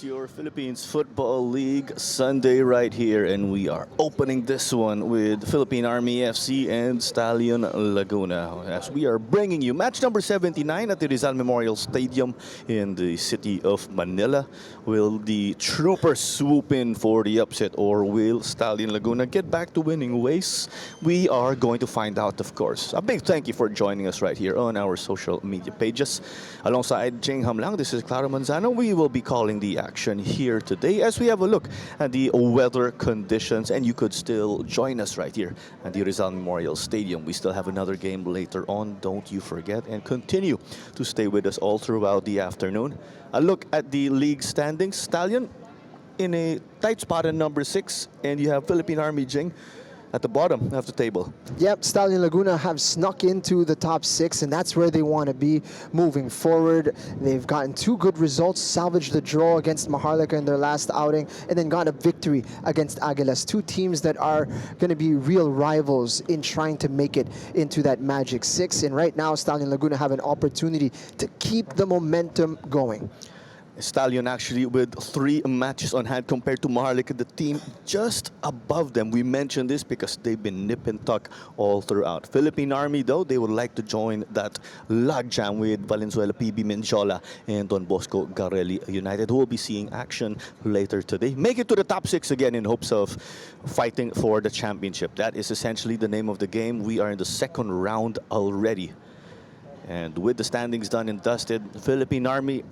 your Philippines Football League Sunday right here, and we are opening this one with Philippine Army FC and Stallion Laguna as we are bringing you match number 79 at the Rizal Memorial Stadium in the city of Manila. Will the Troopers swoop in for the upset, or will Stallion Laguna get back to winning ways? We are going to find out, of course. A big thank you for joining us right here on our social media pages. Alongside Jing Hamlang, this is Claro Manzano. We will be calling the action here today as we have a look at the weather conditions, and you could still join us right here at the Rizal Memorial Stadium. We still have another game later on, don't you forget, and continue to stay with us all throughout the afternoon. A look at the league standings. Stallion in a tight spot at number 6, and you have Philippine Army, Jing, at the bottom of the table. Yep, Stallion Laguna have snuck into the top 6, and that's where they want to be moving forward. They've gotten 2 good results, salvaged the draw against Maharlika in their last outing, and then got a victory against Aguilas. 2 teams that are going to be real rivals in trying to make it into that Magic 6. And right now, Stallion Laguna have an opportunity to keep the momentum going. Stallion actually with 3 matches on hand compared to Maharlika, the team just above them. We mentioned this because they've been nip and tuck all throughout. Philippine Army, though, they would like to join that logjam with Valenzuela PB Menjola and Don Bosco Garelli United, who will be seeing action later today. Make it to the top 6 again in hopes of fighting for the championship. That is essentially the name of the game. We are in the 2nd round already. And with the standings done and dusted, Philippine Army,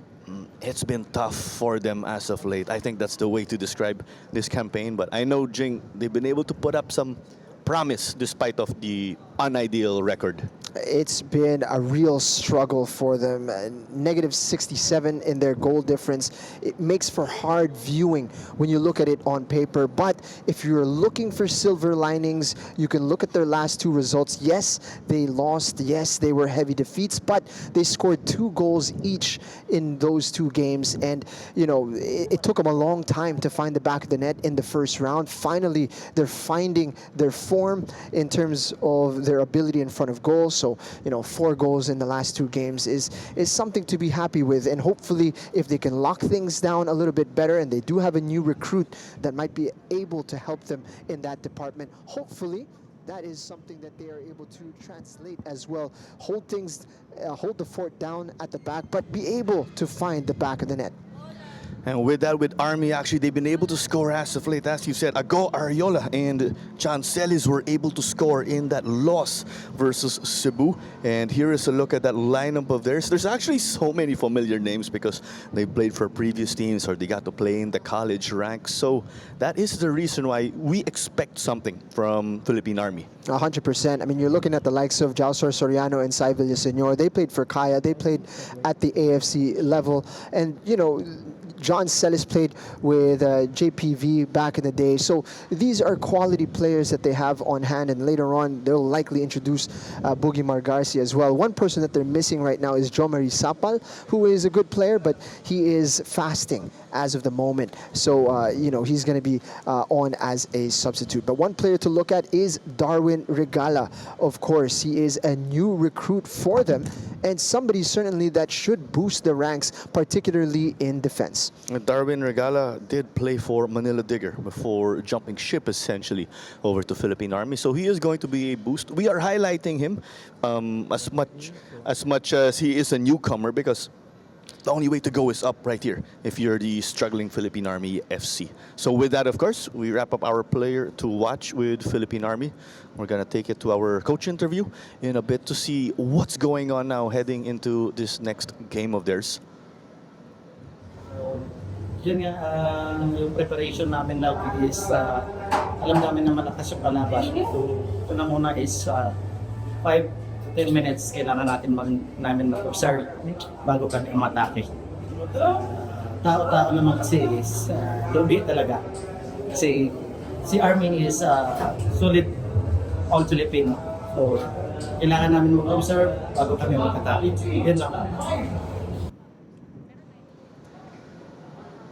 it's been tough for them as of late. I think that's the way to describe this campaign. But I know, Jing, they've been able to put up some promise despite of the unideal record. It's been a real struggle for them. Negative 67 in their goal difference. It makes for hard viewing when you look at it on paper. But if you're looking for silver linings, you can look at their last 2 results. Yes, they lost. Yes, they were heavy defeats, but they scored 2 goals each in those 2 games. And, you know, it took them a long time to find the back of the net in the first round. Finally, they're finding their form in terms of their ability in front of goals. So, you know, 4 goals in the last 2 games is something to be happy with. And hopefully, if they can lock things down a little bit better, and they do have a new recruit that might be able to help them in that department, hopefully that is something that they are able to translate as well. Hold things, hold the fort down at the back, but be able to find the back of the net. And with that, with Army, actually, they've been able to score as of late. As you said, Ago Ariola and John Celis were able to score in that loss versus Cebu. And here is a look at that lineup of theirs. There's actually so many familiar names because they played for previous teams or they got to play in the college ranks. So that is the reason why we expect something from Philippine Army. 100%. I mean, you're looking at the likes of Jalsor Soriano and Sai Villaseñor. They played for Kaya. They played at the AFC level. And, you know, John Celis played with JPV back in the day. So these are quality players that they have on hand, and later on they'll likely introduce Boogie Margarcia as well. One person that they're missing right now is Jomari Sapal, who is a good player, but he is fasting as of the moment. So, you know, he's going to be on as a substitute. But one player to look at is Darwin Regala. Of course, he is a new recruit for them, and somebody certainly that should boost the ranks, particularly in defense. Darwin Regala did play for Manila Digger before jumping ship essentially over to Philippine Army, so he is going to be a boost. We are highlighting him as much as he is a newcomer, because the only way to go is up right here if you're the struggling Philippine Army FC. So with that, of course, we wrap up our player to watch with Philippine Army. We're going to take it to our coach interview in a bit to see what's going on now heading into this next game of theirs. Yun nga, yung preparation namin now is, alam namin na malakas yung kalaban. So, ito na muna is 5 to 10 minutes kailangan namin mag-observe bago kami umatake. Tao-tao naman kasi is lubi talaga. Kasi si Armin is solid all Filipino. So, kailangan namin mag-observe bago kami mag-atake. Yun lang.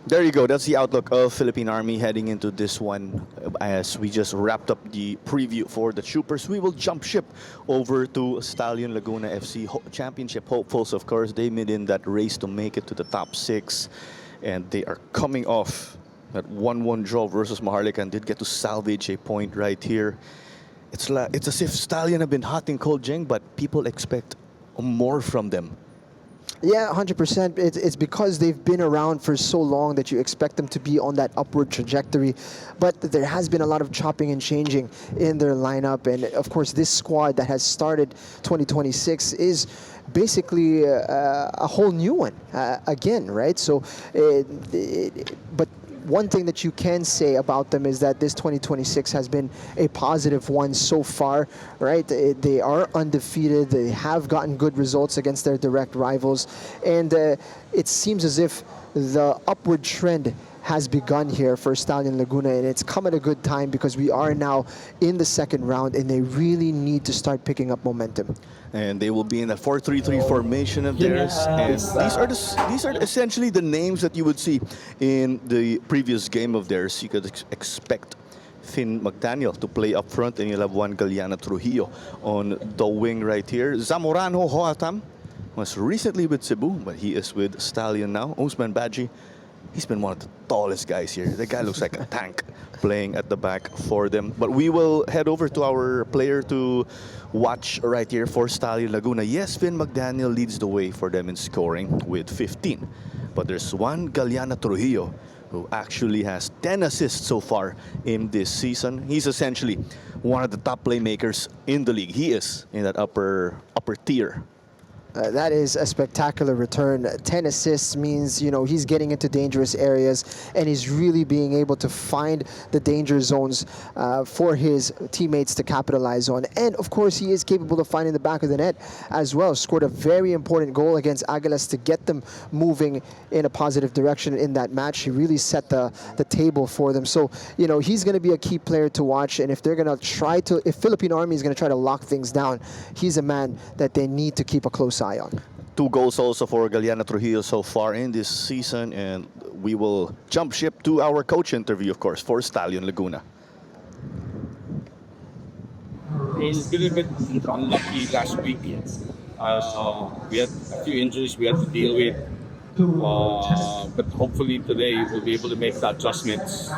There you go. That's the outlook of Philippine Army heading into this one. As we just wrapped up the preview for the Troopers, we will jump ship over to Stallion Laguna FC Championship hopefuls. Of course, they made in that race to make it to the top 6. And they are coming off that 1-1 draw versus Maharlika and did get to salvage a point right here. It's as if Stallion have been hot and cold, Jing, but people expect more from them. Yeah, 100%. It's because they've been around for so long that you expect them to be on that upward trajectory. But there has been a lot of chopping and changing in their lineup. And of course, this squad that has started 2026 is basically a whole new one again, right? So, but one thing that you can say about them is that this 2026 has been a positive one so far, right? They are undefeated. They have gotten good results against their direct rivals. And it seems as if the upward trend has begun here for Stallion Laguna, and it's come at a good time because we are now in the second round and they really need to start picking up momentum. And they will be in a 4-3-3 formation of theirs. And these are essentially the names that you would see in the previous game of theirs. You could expect Finn McDaniel to play up front, and you'll have Juan Galeana Trujillo on the wing right here. Zamorano Hoatam was recently with Cebu, but he is with Stallion now. Osman Badji, he's been one of the tallest guys here. The guy looks like a tank playing at the back for them. But we will head over to our player to watch right here for Stallion Laguna. Yes, Finn McDaniel leads the way for them in scoring with 15. But there's Juan Galeana Trujillo who actually has 10 assists so far in this season. He's essentially one of the top playmakers in the league. He is in that upper tier. That is a spectacular return. 10 assists means, you know, he's getting into dangerous areas and he's really being able to find the danger zones for his teammates to capitalize on. And of course, he is capable of finding the back of the net as well. Scored a very important goal against Aguilas to get them moving in a positive direction in that match. He really set the table for them. So, you know, he's going to be a key player to watch. And if they're going to try to, if Philippine Army is going to try to lock things down, he's a man that they need to keep a close eye on. 2 goals also for Galeana Trujillo so far in this season, and we will jump ship to our coach interview, of course, for Stallion Laguna. It's been a bit unlucky last week. We had a few injuries we had to deal with, but hopefully today we'll be able to make the adjustments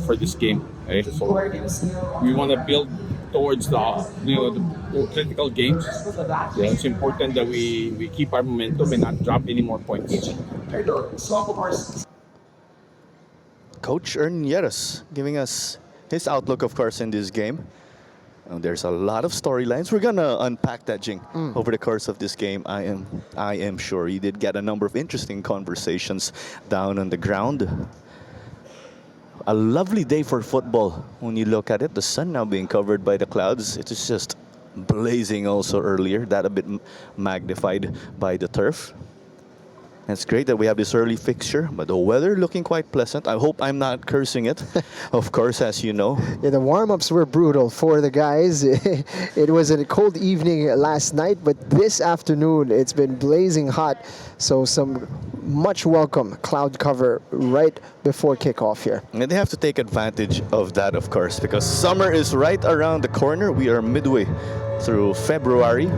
for this game. Right? So we want to build towards the critical games. Yeah, it's important that we keep our momentum and not drop any more points. Coach Ern Yeras giving us his outlook, of course, in this game. There's a lot of storylines. We're gonna unpack that, Jing, over the course of this game. I am sure you did get a number of interesting conversations down on the ground. A lovely day for football when you look at it. The sun now being covered by the clouds. It is just blazing also earlier. That a bit magnified by the turf. It's great that we have this early fixture, but the weather looking quite pleasant. I hope I'm not cursing it, of course, as you know. Yeah, the warm-ups were brutal for the guys. It was a cold evening last night, but this afternoon it's been blazing hot. So some much welcome cloud cover right before kickoff here. And they have to take advantage of that, of course, because summer is right around the corner. We are midway through February,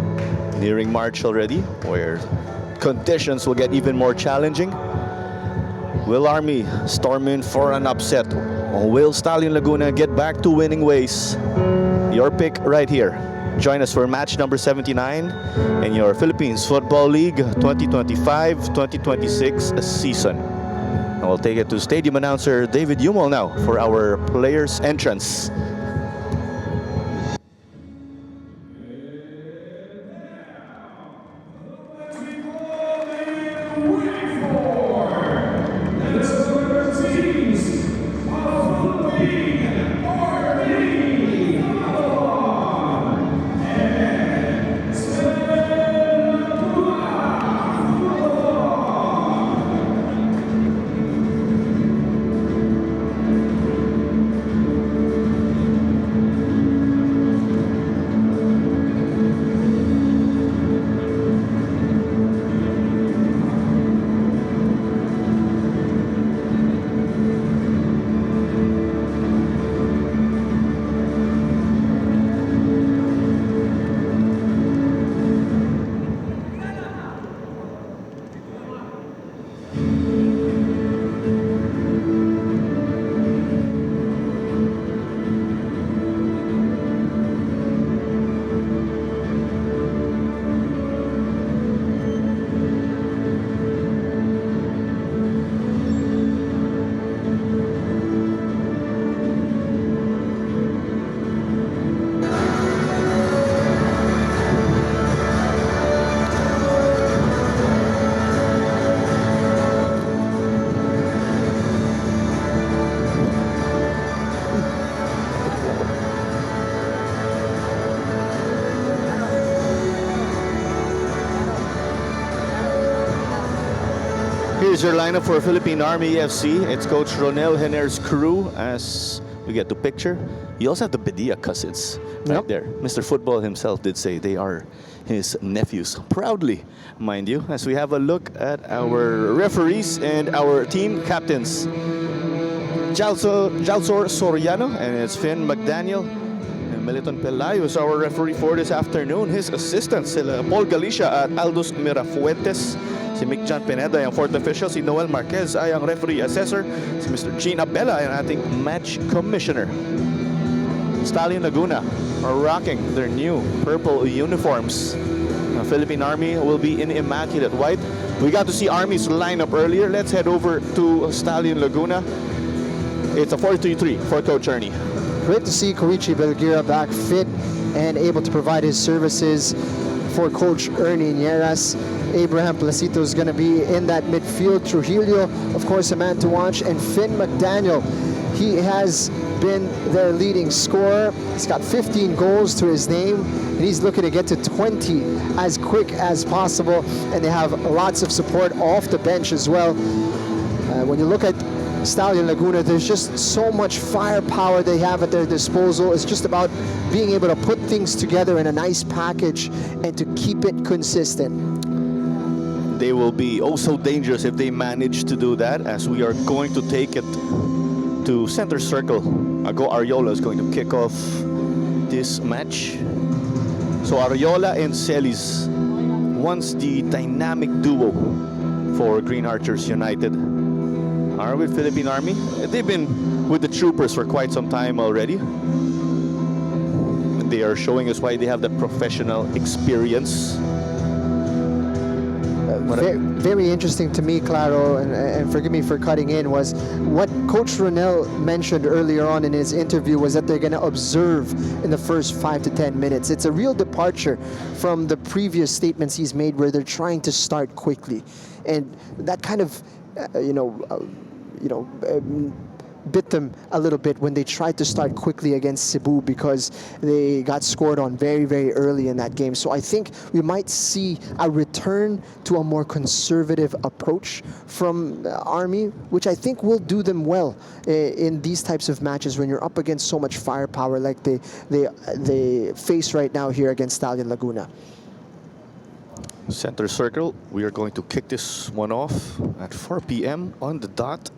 nearing March already, where conditions will get even more challenging. Will Army storm in for an upset? Or will Stallion Laguna get back to winning ways? Your pick right here. Join us for match number 79 in your Philippines Football League 2025-2026 season. And we'll take it to stadium announcer David Yumol now for our players' entrance. is your lineup for Philippine Army FC. It's Coach Ronel Hener's crew, as we get to picture. You also have the Bedia cousins right Yep. there. Mr. Football himself did say they are his nephews. Proudly, mind you, as we have a look at our referees and our team captains. Jalsor Soriano and it's Finn McDaniel. And Meliton Pelayo is our referee for this afternoon. His assistants, sila Paul Galicia at Aldous Mirafuentes. Si Mick John Pineda ay ang fourth official. Si Noel Marquez ay ang referee assessor. Si Mr. Gene Abella ay ang ating match commissioner. Stallion Laguna are rocking their new purple uniforms. The Philippine Army will be in immaculate white. We got to see Army's lineup earlier. Let's head over to Stallion Laguna. It's a 4-3-3 for Coach Ernie. Great to see Koichi Belgira back fit and able to provide his services for Coach Ernie Nieras. Abraham Placito is going to be in that midfield. Trujillo, of course, a man to watch. And Finn McDaniel, he has been their leading scorer. He's got 15 goals to his name, and he's looking to get to 20 as quick as possible. And they have lots of support off the bench as well. When you look at Stallion Laguna, there's just so much firepower they have at their disposal. It's just about being able to put things together in a nice package and to keep it consistent. They will be oh so dangerous if they manage to do that, as we are going to take it to center circle. Ago Ariola is going to kick off this match. So Ariola and Celis, once the dynamic duo for Green Archers United, are with Philippine Army. They've been with the Troopers for quite some time already. They are showing us why they have that professional experience. Very interesting to me, Claro, and forgive me for cutting in, was what Coach Ronel mentioned earlier on in his interview was that they're going to observe in the first 5 to 10 minutes. It's a real departure from the previous statements he's made where they're trying to start quickly. And that kind of, bit them a little bit when they tried to start quickly against Cebu, because they got scored on very, very early in that game. So I think we might see a return to a more conservative approach from Army, which I think will do them well in these types of matches when you're up against so much firepower like they face right now here against Stallion Laguna. Center circle, we are going to kick this one off at 4 p.m. on the dot.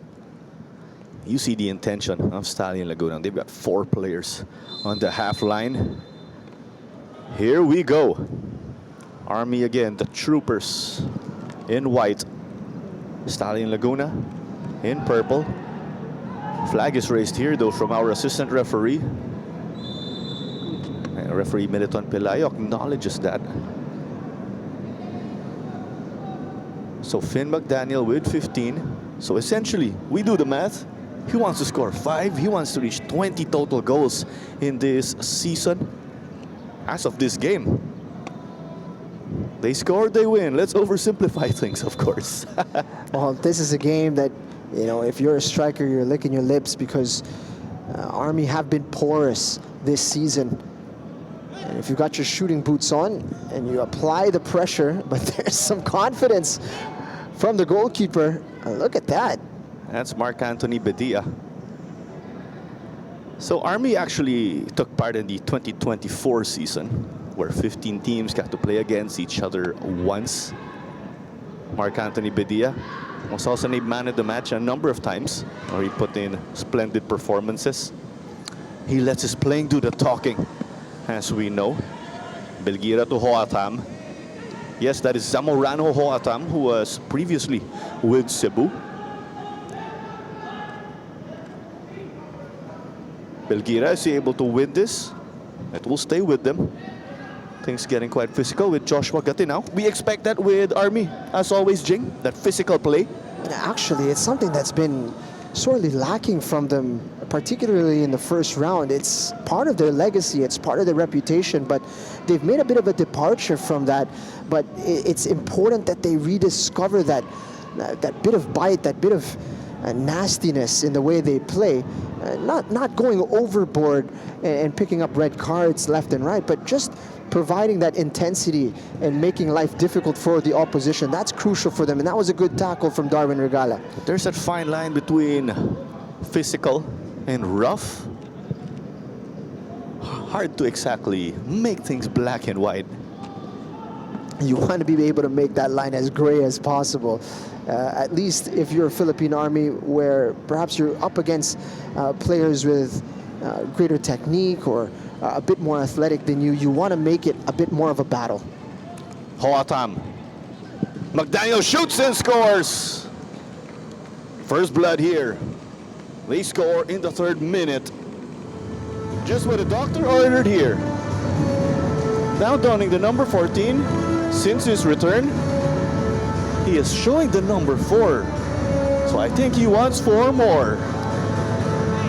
You see the intention of Stallion Laguna. They've got 4 players on the half line. Here we go. Army again, the Troopers in white. Stallion Laguna in purple. Flag is raised here though from our assistant referee. And referee Meliton Pelayo acknowledges that. So Finn McDaniel with 15. So essentially, we do the math. He wants to score 5. He wants to reach 20 total goals in this season. As of this game, they scored, they win. Let's oversimplify things, of course. Well, this is a game that, if you're a striker, you're licking your lips, because Army have been porous this season. And if you've got your shooting boots on and you apply the pressure, but there's some confidence from the goalkeeper. Look at that. That's Mark Anthony Bedia. So Army actually took part in the 2024 season, where 15 teams got to play against each other once. Mark Anthony Bedia was also named man of the match a number of times, where he put in splendid performances. He lets his playing do the talking, as we know. Belgira to Hoatam. Yes, that is Zamorano Hoatam, who was previously with Cebu. Belgira is able to win this. It will stay with them. Things getting quite physical with Joshua Gatinao. We expect that with Army, as always, Jing, that physical play. Actually, it's something that's been sorely lacking from them, particularly in the first round. It's part of their legacy, it's part of their reputation, but they've made a bit of a departure from that. But it's important that they rediscover that bit of bite, that bit of nastiness in the way they play, not going overboard and picking up red cards left and right, but just providing that intensity and making life difficult for the opposition. That's crucial for them, and that was a good tackle from Darwin Regala. There's that fine line between physical and rough. Hard to exactly make things black and white. You want to be able to make that line as gray as possible. At least if you're a Philippine Army, where perhaps you're up against players with greater technique or a bit more athletic than you, you want to make it a bit more of a battle. Hoatam. McDaniel shoots and scores. First blood here. They score in the 3rd minute. Just what the doctor ordered here. Now donning the number 14. Since his return, he is showing the number 4. So I think he wants 4 more.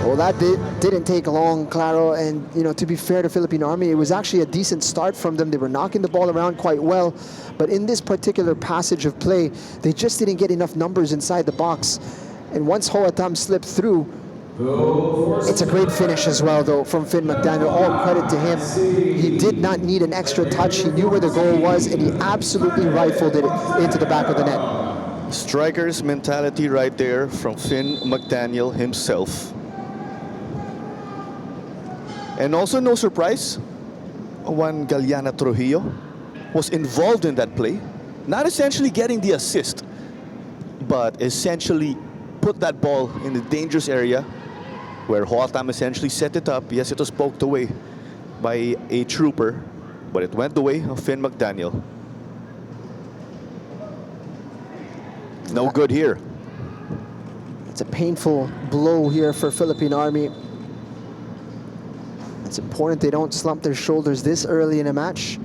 Well, that didn't take long, Claro, and to be fair to Philippine Army, it was actually a decent start from them. They were knocking the ball around quite well, but in this particular passage of play, they just didn't get enough numbers inside the box. And once Hoatam slipped through, it's a great finish as well, though, from Finn McDaniel. All credit to him. He did not need an extra touch. He knew where the goal was, and he absolutely rifled it into the back of the net. Striker's mentality right there from Finn McDaniel himself. And also, no surprise, Juan Galiana Trujillo was involved in that play. Not essentially getting the assist, but essentially put that ball in the dangerous area where Hoatam essentially set it up. Yes, it was poked away by a trooper, but it went the way of Finn McDaniel. No good here. It's a painful blow here for Philippine Army. It's important they don't slump their shoulders this early in a match,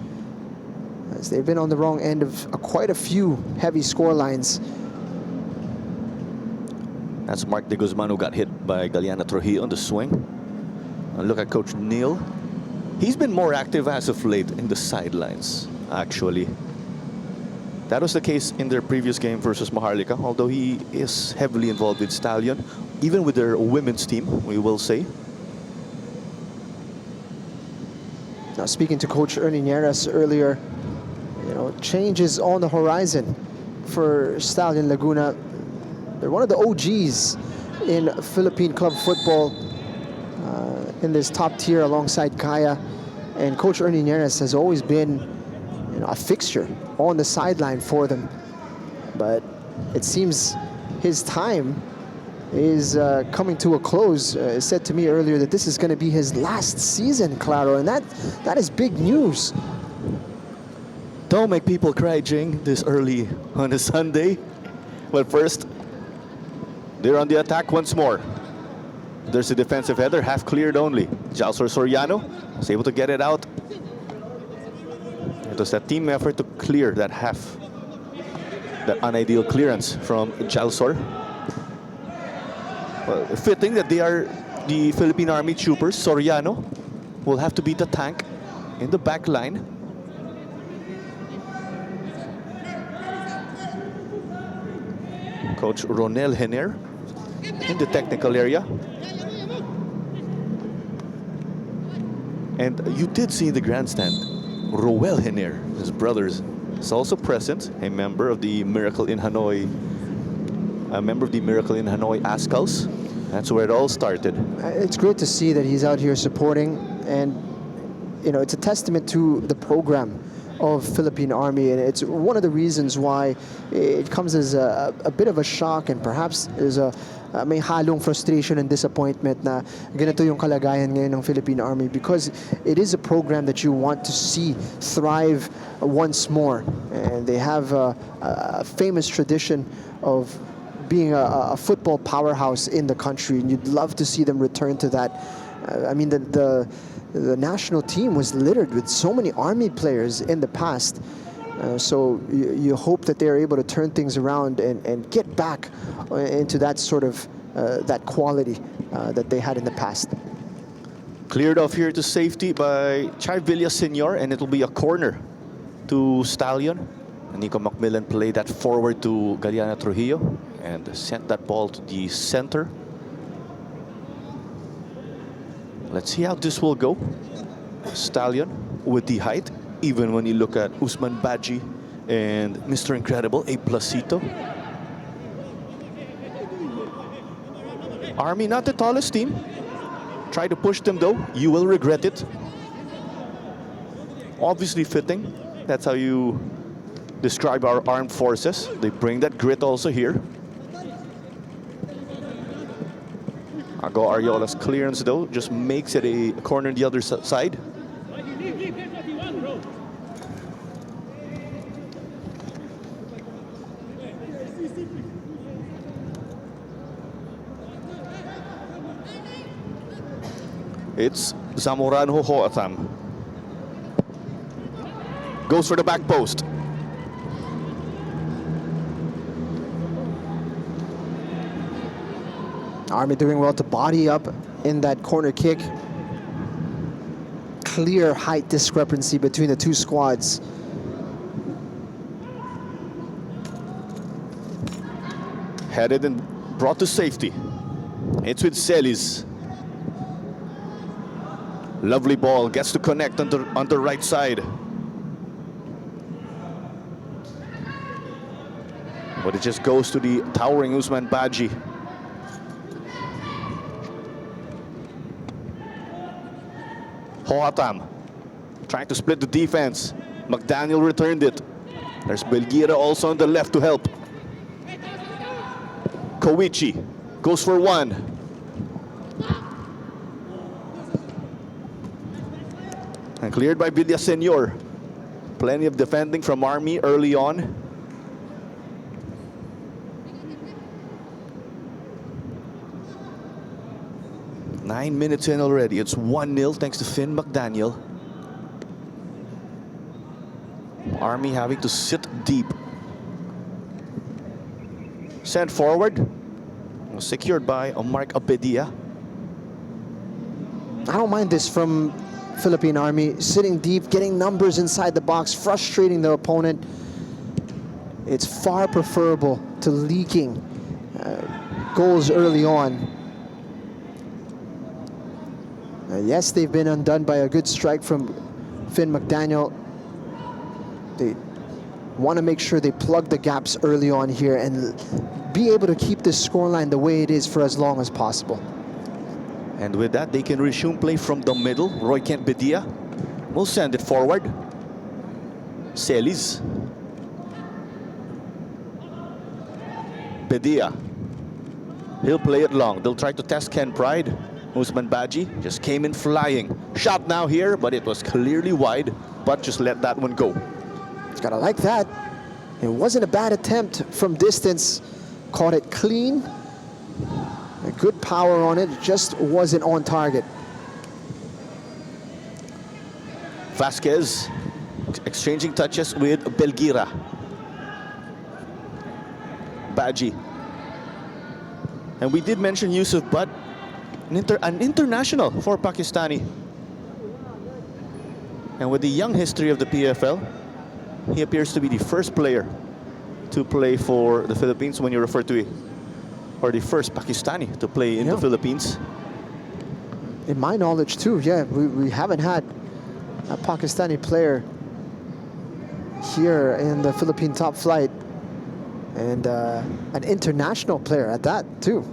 as they've been on the wrong end of quite a few heavy score lines. That's Mark de Guzman, who got hit by Galiana Trujillo on the swing. And look at Coach Neil. He's been more active as of late in the sidelines, actually. That was the case in their previous game versus Maharlika, although he is heavily involved with Stallion, even with their women's team, we will say. Now, speaking to Coach Ernie Nieras earlier, change is on the horizon for Stallion Laguna. They're one of the OGs in Philippine club football, in this top tier alongside Kaya. And Coach Ernie Nieras has always been a fixture on the sideline for them. But it seems his time is coming to a close. Said to me earlier that this is going to be his last season, Claro, and that is big news. Don't make people cry, Jing, this early on a Sunday. But first, they're on the attack once more. There's a defensive header, half cleared only. Jalsor Soriano was able to get it out. It was that team effort to clear that half, that unideal clearance from Jalsor. Well, fitting that they are the Philippine Army troopers. Soriano will have to beat the tank in the back line. Coach Ronel Henner in the technical area. And you did see in the grandstand, Roel Henner, his brothers, is also present, a member of the Miracle in Hanoi, Ascals. That's where it all started. It's great to see that he's out here supporting, and it's a testament to the program of Philippine Army, and it's one of the reasons why it comes as a bit of a shock, and perhaps there's may halong frustration and disappointment na ganito yung kalagayan ngayon ng Philippine Army, because it is a program that you want to see thrive once more, and they have a famous tradition of being a football powerhouse in the country, and you'd love to see them return to that. I mean, the national team was littered with so many Army players in the past. So you hope that they're able to turn things around and get back into that sort of that quality that they had in the past. Cleared off here to safety by Chai Villaseñor, and it'll be a corner to Stallion. And Nico Macmillan played that forward to Galiana Trujillo. and sent that ball to the center. Let's see how this will go. Stallion with the height, even when you look at Usman Badji and Mr. Incredible, A Placito. Army, not the tallest team. Try to push them though, you will regret it. Obviously fitting. That's how you describe our armed forces. They bring that grit also here. Ago Ariola's clearance though just makes it a corner on the other side. It's Zamorano Hoatham. Goes for the back post. Army doing well to body up in that corner kick. Clear height discrepancy between the two squads. Headed and brought to safety. It's with Celis. Lovely ball, gets to connect on the right side. But it just goes to the towering Usman Badji. Hoatam trying to split the defense. McDaniel returned it. There's Belgira also on the left to help. Koichi goes for one. And cleared by Villasenor. Plenty of defending from Army early on. Nine minutes in already. It's 1-0 thanks to Finn McDaniel. Army having to sit deep. Sent forward. Secured by Mark Abedia. I don't mind this from Philippine Army. Sitting deep, getting numbers inside the box, frustrating the opponent. It's far preferable to leaking goals early on. Yes, they've been undone by a good strike from Finn McDaniel. They want to make sure they plug the gaps early on here and be able to keep this scoreline the way it is for as long as possible. And with that, they can resume play from the middle. Roy Kent Bedia will send it forward. Celis. Bedia. He'll play it long. They'll try to test Ken Pride. Usman Badji just came in flying. Shot now here, but it was clearly wide. But just let that one go. It's gotta like that. It wasn't a bad attempt from distance. Caught it clean. A good power on it, just wasn't on target. Vasquez exchanging touches with Belgira. Badji. And we did mention Yusuf Butt, an international for Pakistani. And with the young history of the PFL, he appears to be the first player to play for the Philippines when you refer to it, or the first Pakistani to play in the Philippines. In my knowledge too, yeah, we haven't had a Pakistani player here in the Philippine top flight, and an international player at that too.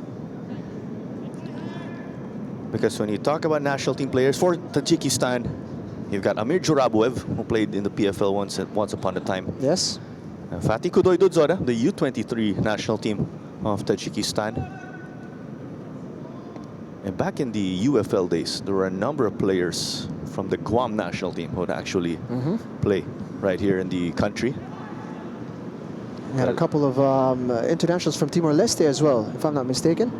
Because when you talk about national team players for Tajikistan, you've got Amir Jorabuev, who played in the PFL once upon a time. Yes. Fatih Kudoy-Dudzora, the U23 national team of Tajikistan. And back in the UFL days, there were a number of players from the Guam national team who would actually play right here in the country. We had a couple of internationals from Timor-Leste as well, if I'm not mistaken.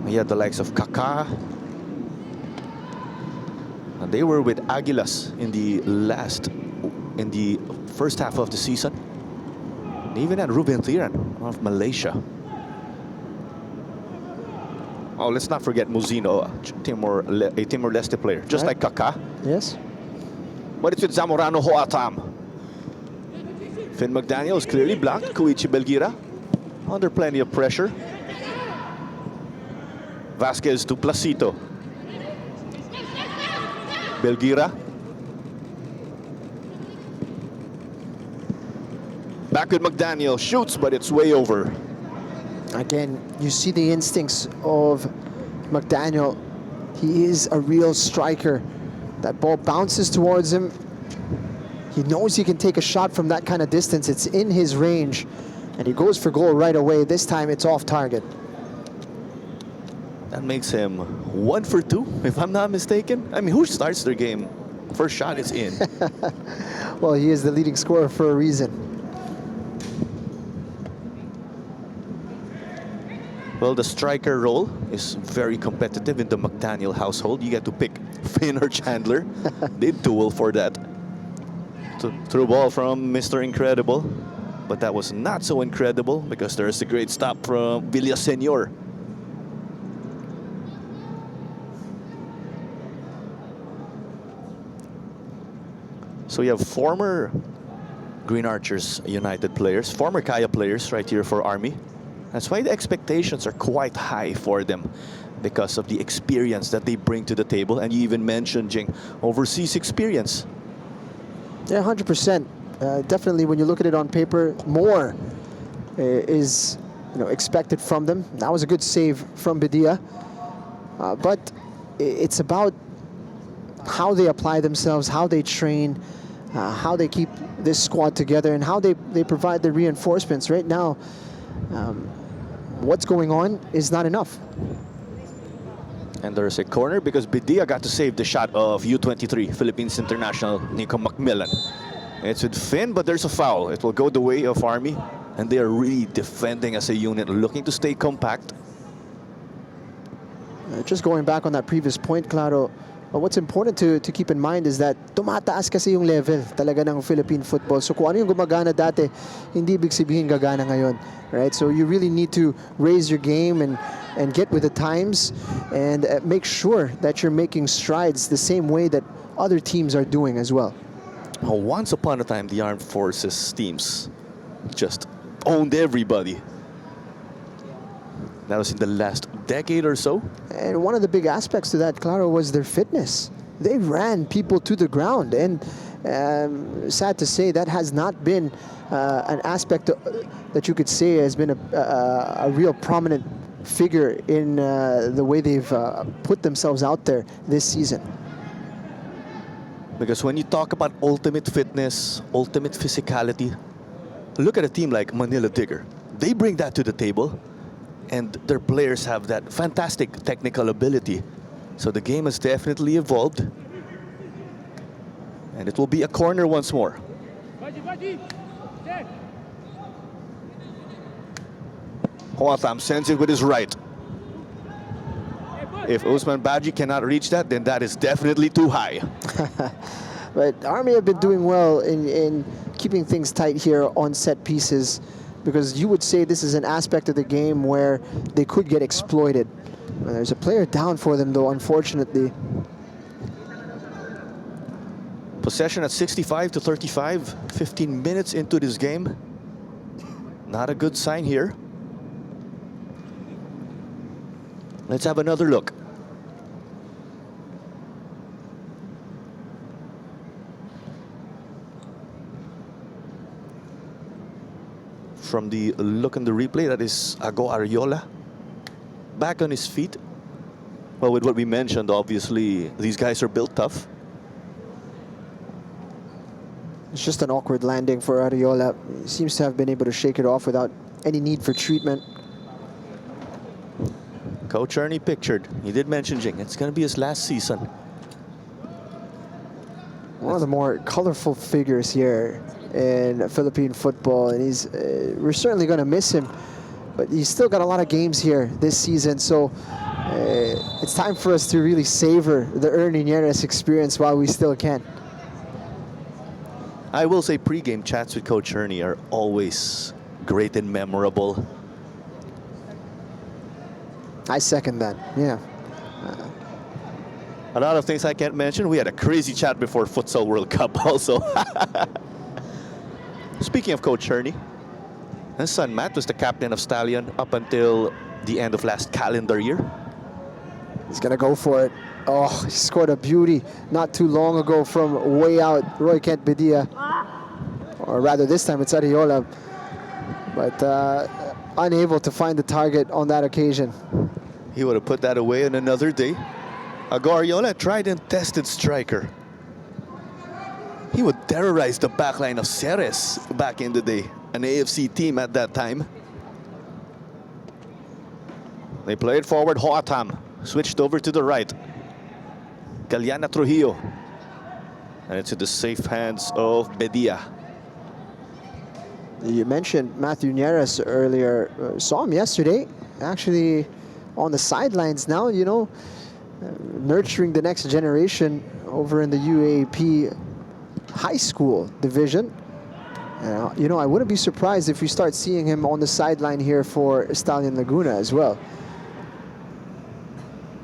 You had the likes of Kaká. And they were with Aguilas in the first half of the season. And even had Ruben Thiran of Malaysia. Oh, let's not forget Muzino, a Timor-Leste player, just like Kaká. Yes. But it's with Zamorano Hoatam. Finn McDaniel is clearly blocked. Koichi Belgira. under plenty of pressure. Vasquez to Placito. Belgira. Back with McDaniel, shoots, but it's way over. Again, you see the instincts of McDaniel. He is a real striker. That ball bounces towards him. He knows he can take a shot from that kind of distance. It's in his range, and he goes for goal right away. This time it's off target. That makes him 1 for 2, if I'm not mistaken. I mean, who starts their game? First shot is in. Well, he is the leading scorer for a reason. Well, the striker role is very competitive in the McDaniel household. You get to pick Finn or Chandler. They duel for that. Through ball from Mr. Incredible. But that was not so incredible because there's a great stop from Villaseñor. So you have former Green Archers United players, former Kaya players right here for Army. That's why the expectations are quite high for them because of the experience that they bring to the table. And you even mentioned, Jing, overseas experience. Yeah, 100%. Definitely, when you look at it on paper, more is expected from them. That was a good save from Bedia. But it's about how they apply themselves, how they train, how they keep this squad together, and how they provide the reinforcements. Right now, what's going on is not enough. And there's a corner because Bedia got to save the shot of U23, Philippines international, Nico Macmillan. It's with Finn, but there's a foul. It will go the way of Army, and they are really defending as a unit, looking to stay compact. Just going back on that previous point, Claro, what's important to keep in mind is that tumataas kasi yung level talaga ng Philippine football. So kung ano yung gumagana dati, hindi ibig sabihin gagana ngayon. Right? So you really need to raise your game and get with the times and make sure that you're making strides the same way that other teams are doing as well. Once upon a time, the armed forces teams just owned everybody. That was in the last decade or so. And one of the big aspects to that, Claro, was their fitness. They ran people to the ground, and sad to say that has not been an aspect that you could say has been a real prominent figure in the way they've put themselves out there this season. Because when you talk about ultimate fitness, ultimate physicality, look at a team like Manila Digger. They bring that to the table, and their players have that fantastic technical ability. So the game has definitely evolved. And it will be a corner once more. Hoatham sends it with his right. If Usman Baji cannot reach that, then that is definitely too high. But Army have been doing well in keeping things tight here on set pieces, because you would say this is an aspect of the game where they could get exploited. There's a player down for them, though, unfortunately. Possession at 65 to 35, 15 minutes into this game. Not a good sign here. Let's have another look. From the look in the replay, that is Ago Ariola. Back on his feet. Well, with what we mentioned, obviously, these guys are built tough. It's just an awkward landing for Ariola. He seems to have been able to shake it off without any need for treatment. Coach Ernie pictured. He did mention, Jing, it's going to be his last season. One of the more colorful figures here in Philippine football, and we're certainly going to miss him, but he's still got a lot of games here this season, so it's time for us to really savor the Ernie Nieres experience while we still can. I will say pre-game chats with Coach Ernie are always great and memorable. I second that, yeah. A lot of things I can't mention. We had a crazy chat before Futsal World Cup also. Speaking of Coach Ernie, His son Matt was the captain of Stallion up until the end of last calendar year. He's gonna go for it. Oh, he scored a beauty not too long ago from way out. Roy Kent Bedia, or rather this time it's Ariola, but unable to find the target on that occasion. He would have put that away in another day. Ariola, tried and tested striker. He would terrorize the backline of Ceres back in the day, an AFC team at that time. They played forward. Hoatam switched over to the right. Galiana Trujillo. And it's in the safe hands of Bedia. You mentioned Matthew Nieres earlier. Saw him yesterday, actually on the sidelines now, you know, nurturing the next generation over in the UAP high school division. You know, I wouldn't be surprised if we start seeing him on the sideline here for Stallion Laguna as well.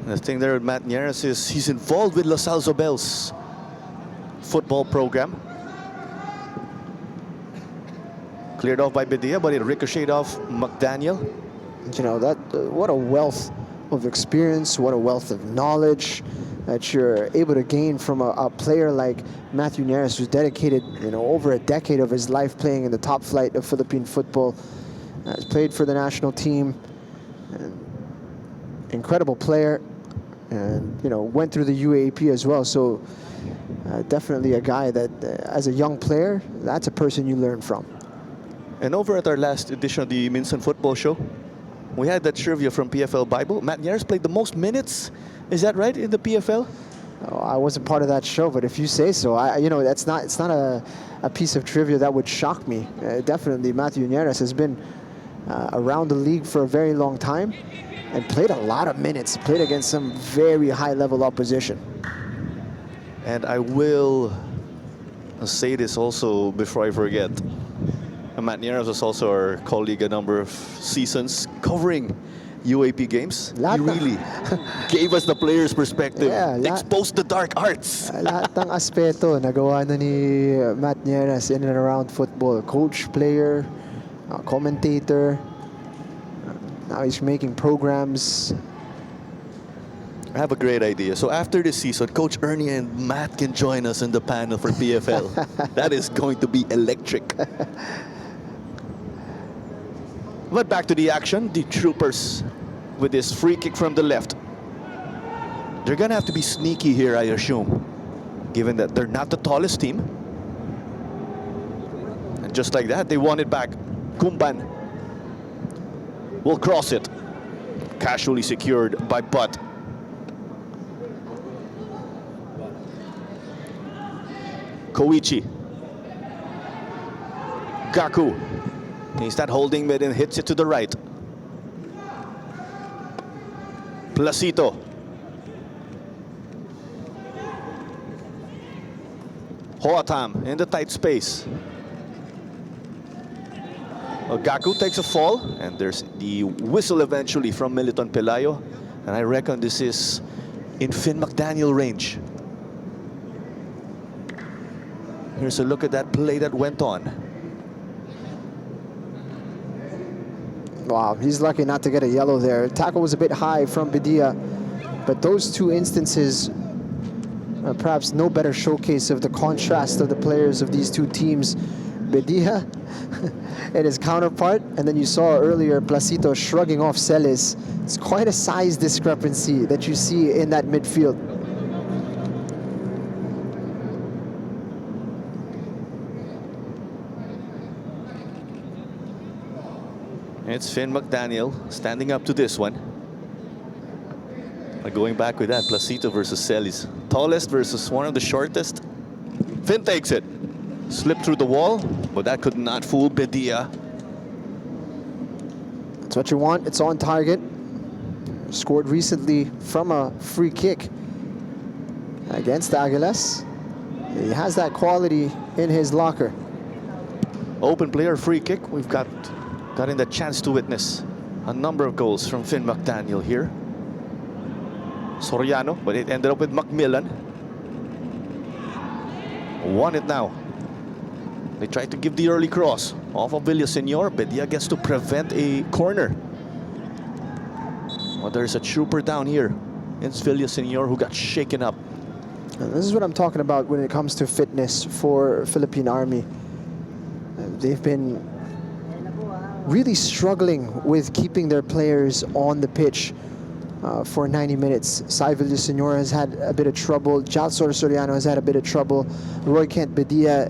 The thing there with Matt Nieres is he's involved with LaSalle Zobel's football program. Cleared off by Bedia, but it ricocheted off McDaniel. You know, that what a wealth of experience, what a wealth of knowledge that you're able to gain from a player like Matthew Nieres, who's dedicated, you know, over a decade of his life playing in the top flight of Philippine football. Has played for the national team. Incredible player, and you know, went through the UAP as well. So definitely a guy that, as a young player, that's a person you learn from. And over at our last edition of the Minsan Football Show, we had that trivia from PFL Bible. Matt Nieres played the most minutes. Is that right, in the PFL? Oh, I wasn't part of that show, but if you say so, you know, it's not a piece of trivia that would shock me. Definitely, Matthew Nieres has been around the league for a very long time and played a lot of minutes. Played against some very high-level opposition. And I will say this also before I forget. Matt Nieres was also our colleague a number of seasons covering UAP games. He really gave us the player's perspective, exposed the dark arts. Lahat ng aspeto nagawa na ni Matt Nieres in and around football. Coach, player, commentator. Now he's making programs. I have a great idea. So after this season, Coach Ernie and Matt can join us in the panel for PFL. That is going to be electric. But back to the action. The Troopers with this free kick from the left. They're going to have to be sneaky here, I assume, given that they're not the tallest team. And just like that, they won it back. Kumban will cross it. Casually secured by Butt. Koichi. Gaku. He's not holding mid and hits it to the right. Placito. Hoatam in the tight space. Gaku takes a fall, and there's the whistle eventually from Militon Pelayo. And I reckon this is in Finn McDaniel range. Here's a look at that play that went on. Wow, he's lucky not to get a yellow there. Tackle was a bit high from Bedia, but those two instances are perhaps no better showcase of the contrast of the players of these two teams. Bedia and his counterpart, and then you saw earlier Placito shrugging off Celis. It's quite a size discrepancy that you see in that midfield. It's Finn McDaniel standing up to this one. Going back with that, Placito versus Celis. Tallest versus one of the shortest. Finn takes it. Slipped through the wall, but that could not fool Bedia. That's what you want. It's on target. Scored recently from a free kick against Aguilas. He has that quality in his locker. Open player free kick. We've gotten the chance to witness a number of goals from Finn McDaniel here. Soriano, but it ended up with Macmillan. Won it now. They try to give the early cross off of Villaseñor. Bedia gets to prevent a corner. Well, there's a trooper down here. It's Villaseñor who got shaken up. And this is what I'm talking about when it comes to fitness for Philippine Army. They've been really struggling with keeping their players on the pitch for 90 minutes. Sai Villaseñor has had a bit of trouble. Jalsor Soriano has had a bit of trouble. Roy Kent Bedia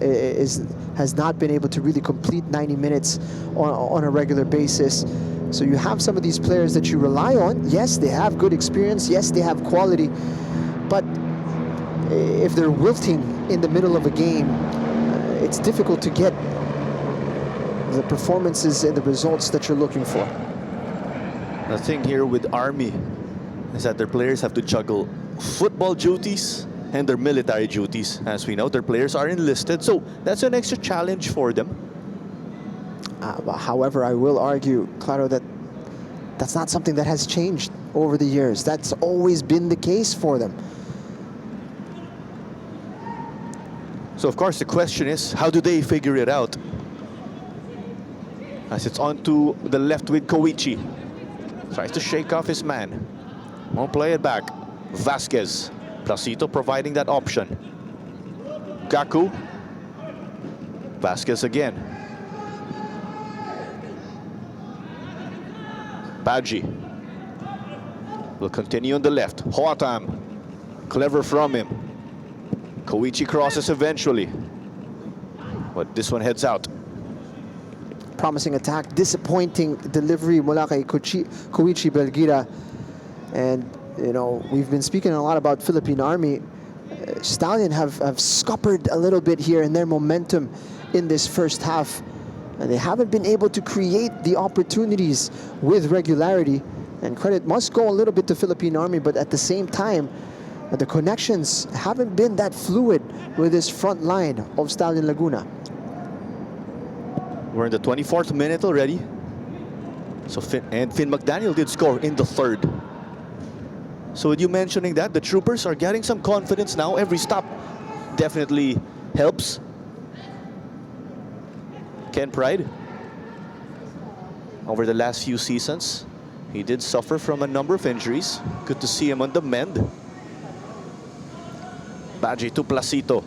has not been able to really complete 90 minutes on a regular basis. So you have some of these players that you rely on. Yes, they have good experience. Yes, they have quality. But if they're wilting in the middle of a game, it's difficult to get the performances and the results that you're looking for. The thing here with Army is that their players have to juggle football duties and their military duties. As we know, their players are enlisted, so that's an extra challenge for them. However, I will argue, Claro, that that's not something that has changed over the years. That's always been the case for them. So, of course, the question is, how do they figure it out? As it's on to the left with Koichi. Tries to shake off his man. Won't play it back. Vasquez. Placito providing that option. Gaku. Vasquez again. Baji. Will continue on the left. Hoatam. Clever from him. Koichi crosses eventually. But this one heads out. Promising attack, disappointing delivery mula kay Koichi Belgira. And, you know, we've been speaking a lot about Philippine Army. Stallion have scuppered a little bit here in their momentum in this first half. And they haven't been able to create the opportunities with regularity. And credit must go a little bit to Philippine Army, but at the same time, the connections haven't been that fluid with this front line of Stallion Laguna. We're in the 24th minute already. So Finn McDaniel did score in the third. So with you mentioning that, the troopers are getting some confidence now. Every stop definitely helps. Ken Pride, over the last few seasons, he did suffer from a number of injuries. Good to see him on the mend. Baji to Placito.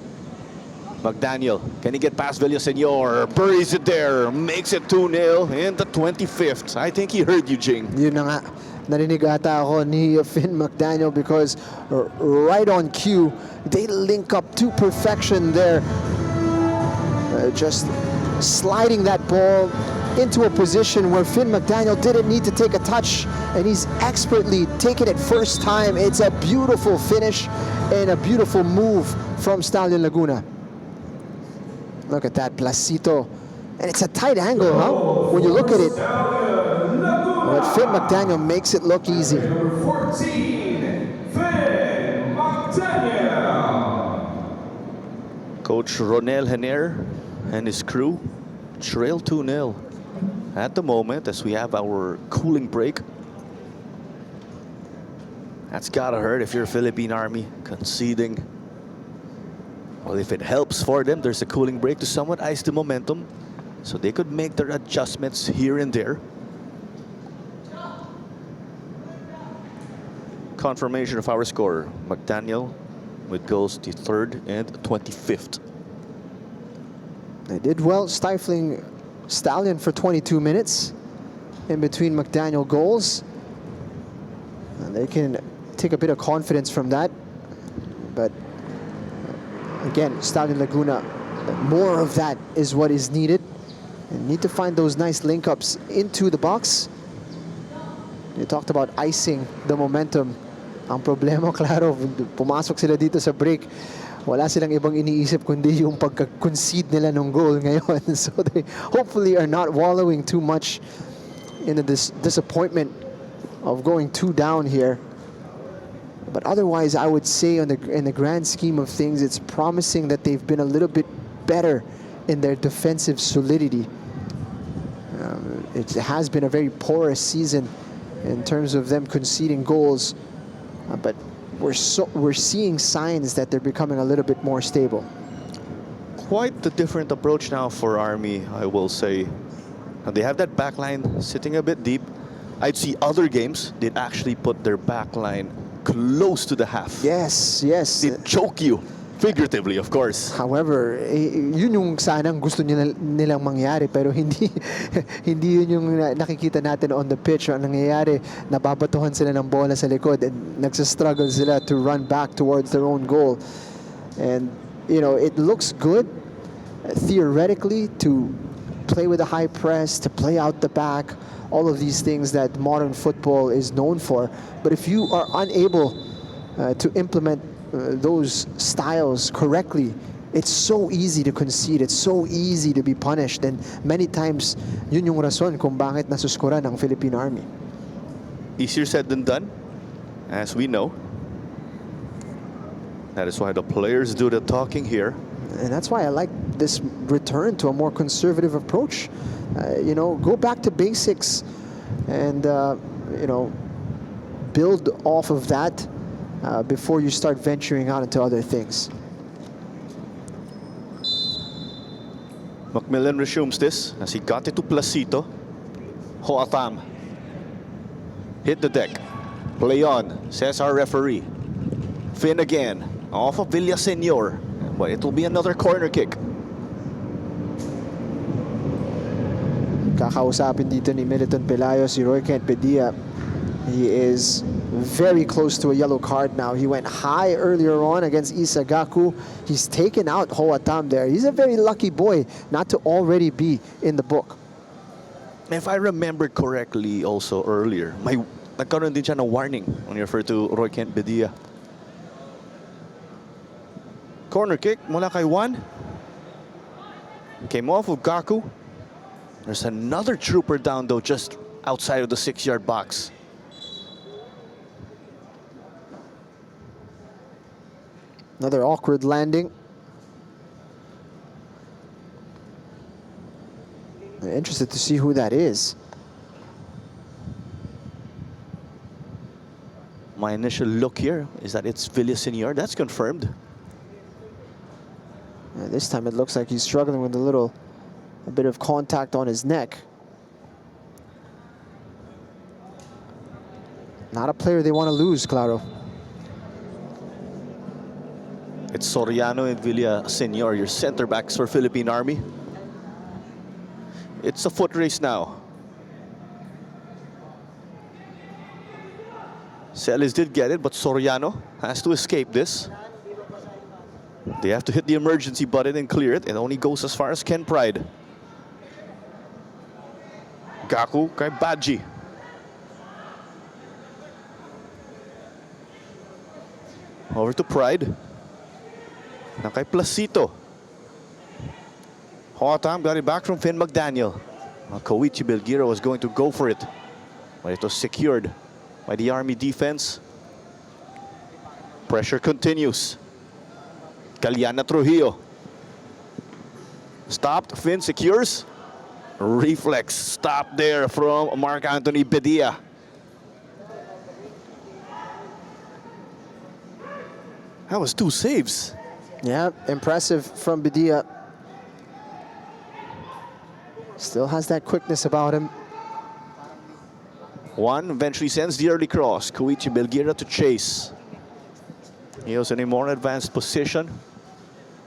McDaniel, can he get past Villaseñor? Buries it there, makes it 2-0 in the 25th. I think he heard you, Jing. Yun na nga, narinig ata ako ni Finn McDaniel because right on cue, they link up to perfection there. Just sliding that ball into a position where Finn McDaniel didn't need to take a touch, and he's expertly taken it first time. It's a beautiful finish and a beautiful move from Stallion Laguna. Look at that, Placito. And it's a tight angle, huh? When you look at it. But Finn McDaniel makes it look easy. Number 14, Finn McDaniel. Coach Ronel Hener and his crew trail 2-0 at the moment as we have our cooling break. That's gotta hurt if you're Philippine Army conceding. Well, if it helps for them, there's a cooling break to somewhat ice the momentum, so they could make their adjustments here and there. Confirmation of our score. McDaniel with goals the 3rd and 25th. They did well stifling Stallion for 22 minutes in between McDaniel goals. And they can take a bit of confidence from that. But again, Stallion Laguna, more of that is what is needed. And need to find those nice link-ups into the box. You talked about icing the momentum. Ang problema, klaro, pumasok sila dito sa break. Wala silang ibang iniisip kundi yung pagka-concede nila ng goal ngayon. So they hopefully are not wallowing too much in the disappointment of going 2 down here. But otherwise, I would say in the grand scheme of things, it's promising that they've been a little bit better in their defensive solidity. It has been a very porous season in terms of them conceding goals, but we're seeing signs that they're becoming a little bit more stable. quite the different approach now for Army, I will say. Now they have that back line sitting a bit deep. I'd see other games, they'd actually put their back line close to the half. Yes, yes. They'd choke you, figuratively, of course. However, yun yung sanang gusto nilang mangyari, pero hindi hindi yun yung nakikita natin on the pitch. Ang nangyayari, nababatuhan sila ng bola sa likod and nagsastruggle sila to run back towards their own goal. And, you know, it looks good theoretically to play with a high press, to play out the back, all of these things that modern football is known for. But if you are unable to implement those styles correctly, it's so easy to concede, it's so easy to be punished, and many times yun yung rason kung bakit nasuskoran ng Philippine Army. Easier said than done, as we know. That is why the players do the talking here. And that's why I like this return to a more conservative approach. You know, go back to basics and, you know, build off of that before you start venturing out into other things. Macmillan resumes this as he got it to Placito. Hoatam. Hit the deck. Play on, says our referee. Finn again. Off of Villaseñor. But it will be another corner kick. Kakausapin dito ni Militon Pelayo si Roy Kent Pedia. He is very close to a yellow card now. He went high earlier on against Isagaku. He's taken out Hoatam there. He's a very lucky boy not to already be in the book. If I remember correctly also earlier, nagkaroon din siya ng warning when you refer to Roy Kent Pedia. Corner kick mula kay Juan. Came off of Gaku. There's another trooper down though, just outside of the 6-yard box. Another awkward landing. I'm interested to see who that is. My initial look here is that it's Villaseñor. That's confirmed. This time it looks like he's struggling with a bit of contact on his neck. Not a player they want to lose, Claro. It's Soriano and Villaseñor, your center backs for Philippine Army. It's a foot race now. Celis did get it, but Soriano has to escape this. They have to hit the emergency button and clear it. It only goes as far as Ken Pride. Gaku kay Badji. Over to Pride. Na kay Placito. Hoatam got it back from Finn McDaniel. Koichi Belgira was going to go for it, but it was secured by the Army defense. Pressure continues. Caliana Trujillo. Stopped, Finn secures. Reflex stop there from Mark Anthony Bedia. That was 2 saves. Yeah, impressive from Bedia. Still has that quickness about him. One eventually sends the early cross. Koichi Belgira to chase. He was in a more advanced position.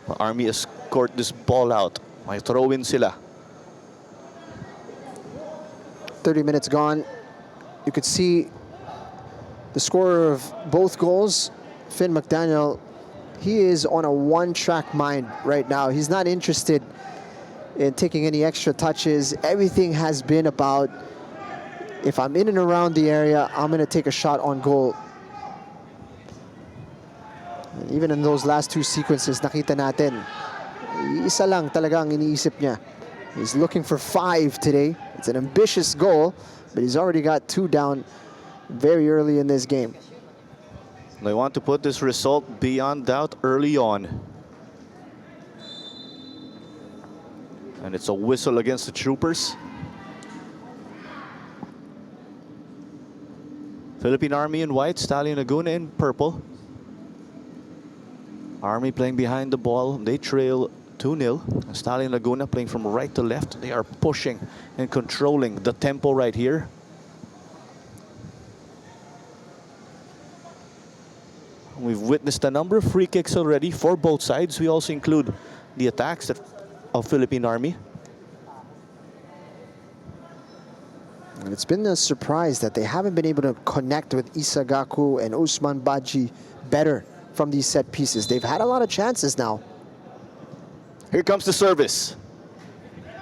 The Army escort this ball out. May throw-in sila. 30 minutes gone. You could see the scorer of both goals, Finn McDaniel. He is on a one-track mind right now. He's not interested in taking any extra touches. Everything has been about, if I'm in and around the area, I'm going to take a shot on goal. And even in those last 2 sequences, nakita natin, isa lang talagang iniisip niya. He's looking for 5 today. It's an ambitious goal, but he's already got 2 down very early in this game. They want to put this result beyond doubt early on. And it's a whistle against the Troopers. Philippine Army in white, Stallion Laguna in purple. Army playing behind the ball. They trail 2-0. Stallion Laguna playing from right to left. They are pushing and controlling the tempo right here. We've witnessed a number of free kicks already for both sides. We also include the attacks of Philippine Army. And it's been a surprise that they haven't been able to connect with Isagaku and Usman Baji better from these set pieces. They've had a lot of chances now. Here comes the service.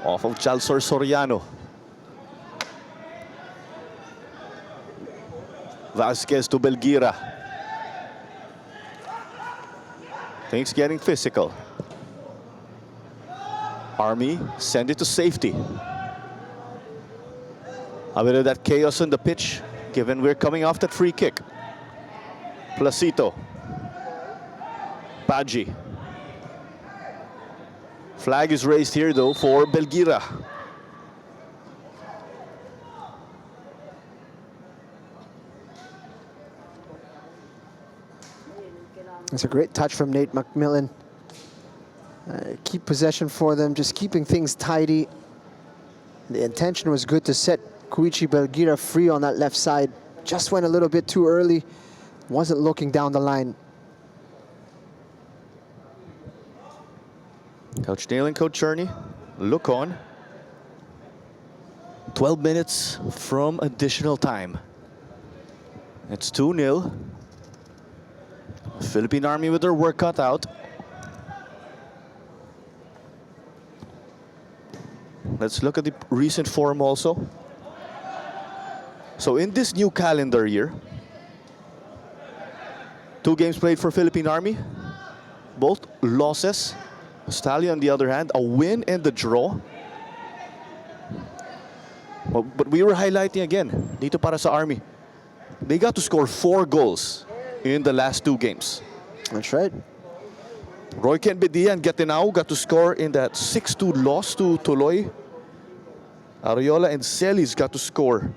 Off of Chalsor Soriano. Vasquez to Belgira. Things getting physical. Army send it to safety. A bit of that chaos on the pitch, given we're coming off that free kick. Placito. Baji. Flag is raised here though for Belgira. It's a great touch from Nate McMillan. Keep possession for them, just keeping things tidy. The intention was good to set Koichi Belgira free on that left side. Just went a little bit too early. Wasn't looking down the line. Coach Neil and Coach Cherney look on. 12 minutes from additional time. It's 2-0. Philippine Army with their work cut out. Let's look at the recent form also. So in this new calendar year, 2 games played for Philippine Army, both losses. Stallion, on the other hand, a win and the draw. But we were highlighting again, dito para sa Army. They got to score 4 goals in the last 2 games. That's right. Roy Kenbedia and Gatinao got to score in that 6-2 loss to Tuloy. Ariola and Celis got to score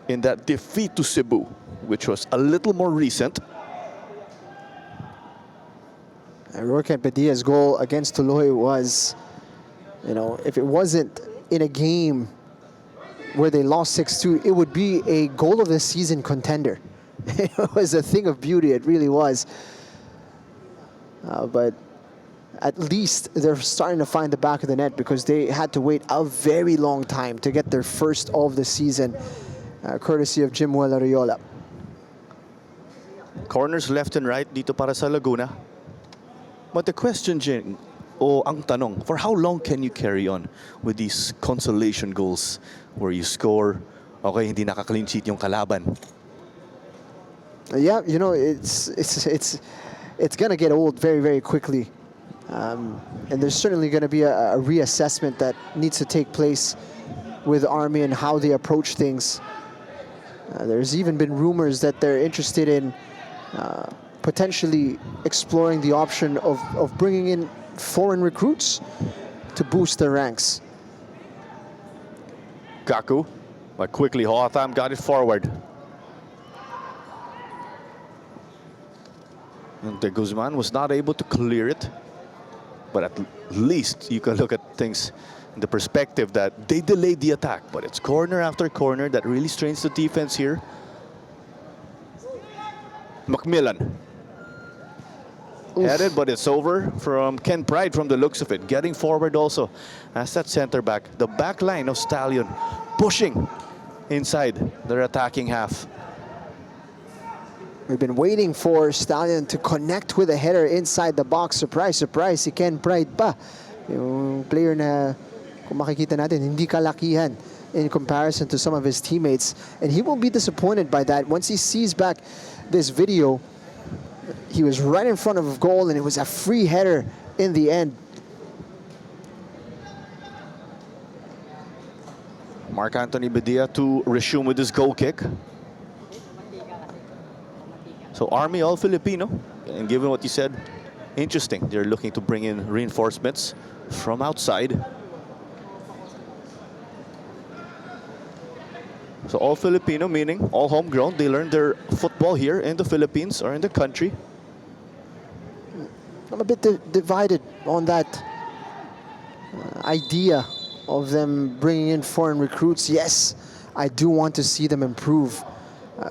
in that defeat to Cebu, which was a little more recent. Rourke Padilla's goal against Tuloy was, you know, if it wasn't in a game where they lost 6-2, it would be a goal of the season contender. It was a thing of beauty, it really was. But at least they're starting to find the back of the net, because they had to wait a very long time to get their first of the season, courtesy of Jimuel Ariola. Corners left and right dito para sa Laguna. But the question, Jing, o ang tanong, for how long can you carry on with these consolation goals where you score, okay, hindi naka-clean sheet yung kalaban? Yeah, you know, it's gonna get old very, very quickly. And there's certainly gonna be a reassessment that needs to take place with Army and how they approach things. There's even been rumors that they're interested in potentially exploring the option of bringing in foreign recruits to boost their ranks. Kaku, but quickly Hoatham got it forward. And De Guzman was not able to clear it. But at least you can look at things in the perspective that they delayed the attack. But it's corner after corner that really strains the defense here. McMillan. Headed, but it's over from Ken Pride from the looks of it. Getting forward also as that center back. The back line of Stallion pushing inside their attacking half. We've been waiting for Stallion to connect with a header inside the box. Surprise, surprise, si Ken Pride pa. Yung player na, kung makikita natin, hindi kalakihan in comparison to some of his teammates. And he will be disappointed by that. Once he sees back this video, he was right in front of goal, and it was a free header in the end. Mark Anthony Bedia to resume with his goal kick. So Army all Filipino, and given what you said, interesting. They're looking to bring in reinforcements from outside. So all Filipino, meaning all homegrown. They learned their football here in the Philippines or in the country. I'm a bit divided on that. idea of them bringing in foreign recruits, yes, I do want to see them improve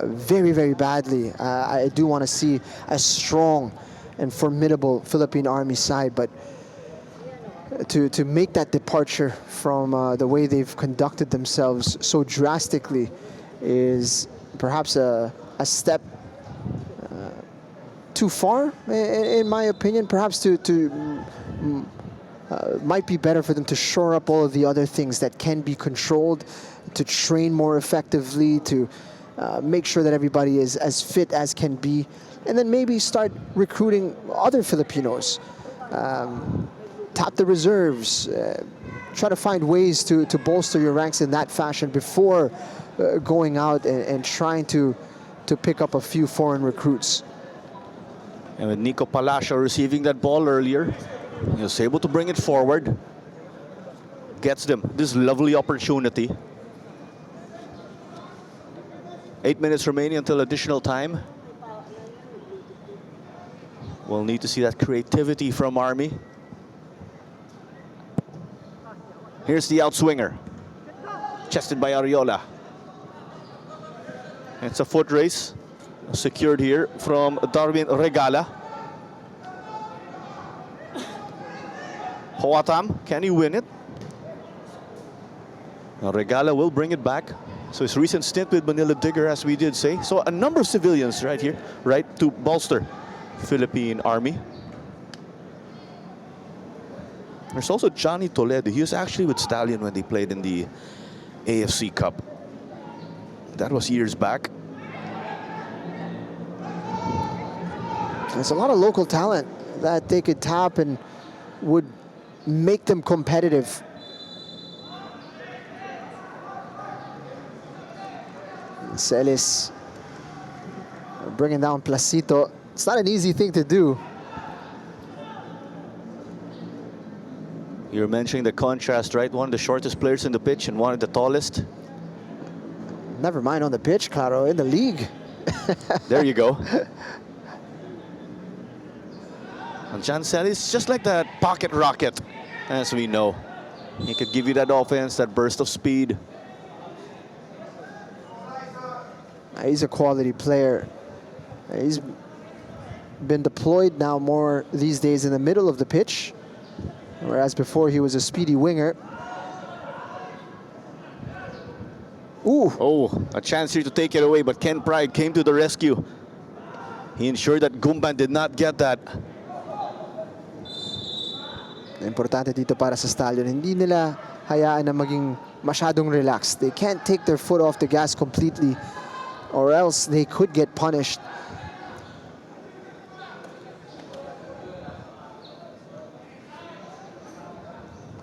very, very badly. I do want to see a strong and formidable Philippine Army side, but to make that departure from the way they've conducted themselves so drastically is perhaps a step too far, in my opinion. Perhaps might be better for them to shore up all of the other things that can be controlled, to train more effectively, to make sure that everybody is as fit as can be, and then maybe start recruiting other Filipinos. Tap the reserves, try to find ways to bolster your ranks in that fashion before going out and trying to pick up a few foreign recruits. And with Nico Palacio receiving that ball earlier, he was able to bring it forward. Gets them this lovely opportunity. 8 minutes remaining until additional time. We'll need to see that creativity from Army. Here's the outswinger. Chested by Ariola. It's a foot race. Secured here from Darwin Regala. Hoatam, can he win it? Now Regala will bring it back. So his recent stint with Manila Digger, as we did say. So a number of civilians right here, right, to bolster Philippine Army. There's also Johnny Toledo. He was actually with Stallion when they played in the AFC Cup. That was years back. There's a lot of local talent that they could tap and would make them competitive. Celis bringing down Placito. It's not an easy thing to do. You're mentioning the contrast, right? One of the shortest players in the pitch and one of the tallest. Never mind on the pitch, Claro, in the league. There you go. And John Celis, just like that pocket rocket, as we know. He could give you that offense, that burst of speed. He's a quality player. He's been deployed now more these days in the middle of the pitch, whereas before he was a speedy winger. Ooh. Oh, a chance here to take it away, but Ken Pride came to the rescue. He ensured that Gumban did not get that. Importante dito para sa Stallion, hindi nila hayaan na maging masyadong relaxed. They can't take their foot off the gas completely, or else they could get punished.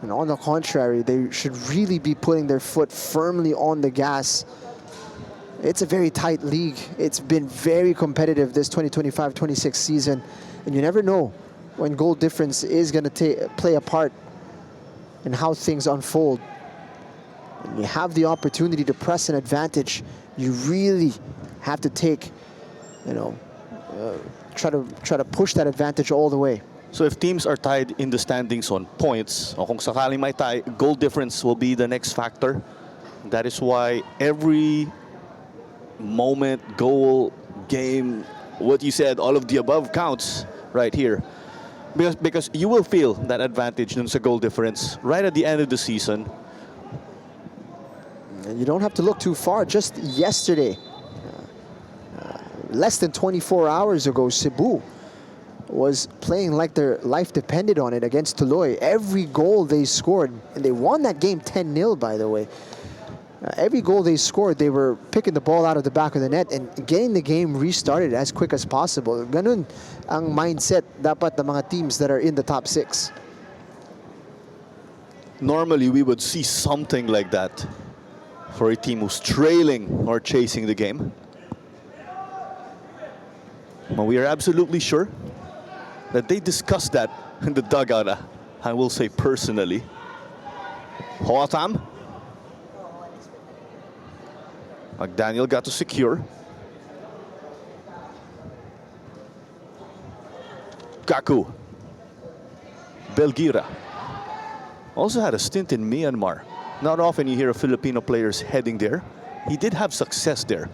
And on the contrary, they should really be putting their foot firmly on the gas. It's a very tight league. It's been very competitive this 2025-26 season, and you never know when goal difference is going to play a part in how things unfold. When you have the opportunity to press an advantage, you really have to take, try to push that advantage all the way. So if teams are tied in the standings on points, o kung sakaling may tie, goal difference will be the next factor. That is why every moment, goal, game, what you said, all of the above counts right here. Because you will feel that advantage dun sa goal difference right at the end of the season. And you don't have to look too far. Just yesterday, less than 24 hours ago, Cebu was playing like their life depended on it against Tuloy. Every goal they scored, and they won that game 10-0, by the way. Every goal they scored, they were picking the ball out of the back of the net and getting the game restarted as quick as possible. Ganun ang mindset dapat ng mga teams that are in the top 6. Normally, we would see something like that for a team who's trailing or chasing the game. But we are absolutely sure that they discussed that in the dugout, I will say personally. Hoatam. McDaniel got to secure. Kaku. Belgira. Also had a stint in Myanmar. Not often you hear of Filipino players heading there. He did have success there.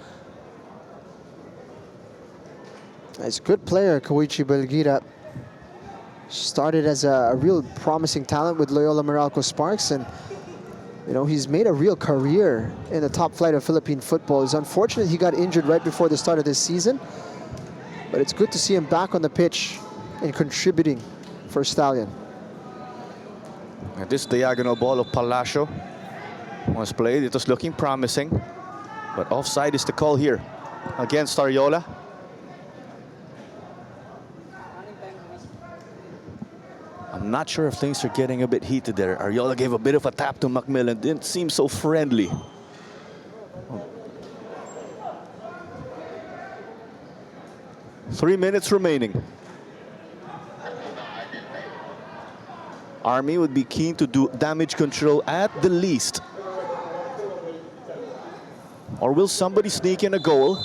He's a good player, Koichi Belgira. Started as a real promising talent with Loyola Meralco Sparks, and you know, he's made a real career in the top flight of Philippine football. It's unfortunate he got injured right before the start of this season, but it's good to see him back on the pitch and contributing for Stallion. And this diagonal ball of Palacio was played. It was looking promising, but offside is the call here against Ariola. I'm not sure if things are getting a bit heated there. Ariola gave a bit of a tap to Macmillan. Didn't seem so friendly. Three minutes remaining. Army would be keen to do damage control at the least. Or will somebody sneak in a goal?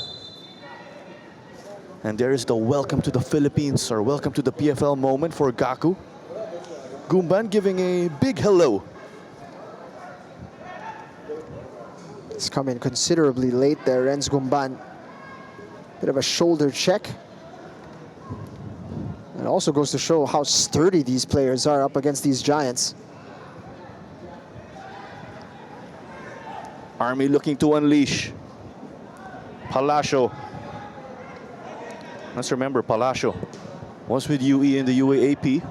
And there is the welcome to the Philippines, or welcome to the PFL moment for Gaku. Gumban giving a big hello. It's come in considerably late there, Renz Gumban. Bit of a shoulder check. It also goes to show how sturdy these players are up against these giants. Army looking to unleash. Palacio. Let's remember, Palacio was with UE in the UAAP.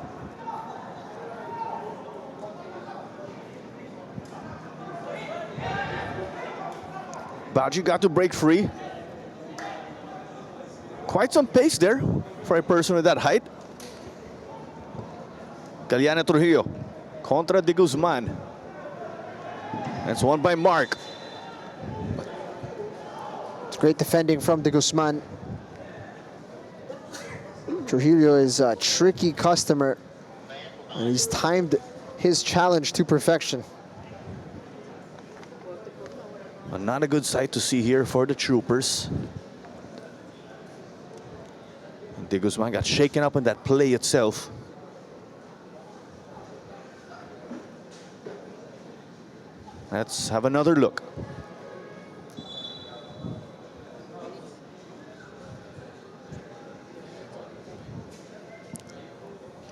Baji got to break free. Quite some pace there for a person with that height. Galiana Trujillo contra De Guzman. That's won by Mark. It's great defending from De Guzman. Trujillo is a tricky customer, and he's timed his challenge to perfection. But not a good sight to see here for the troopers. De Guzman got shaken up in that play itself. Let's have another look.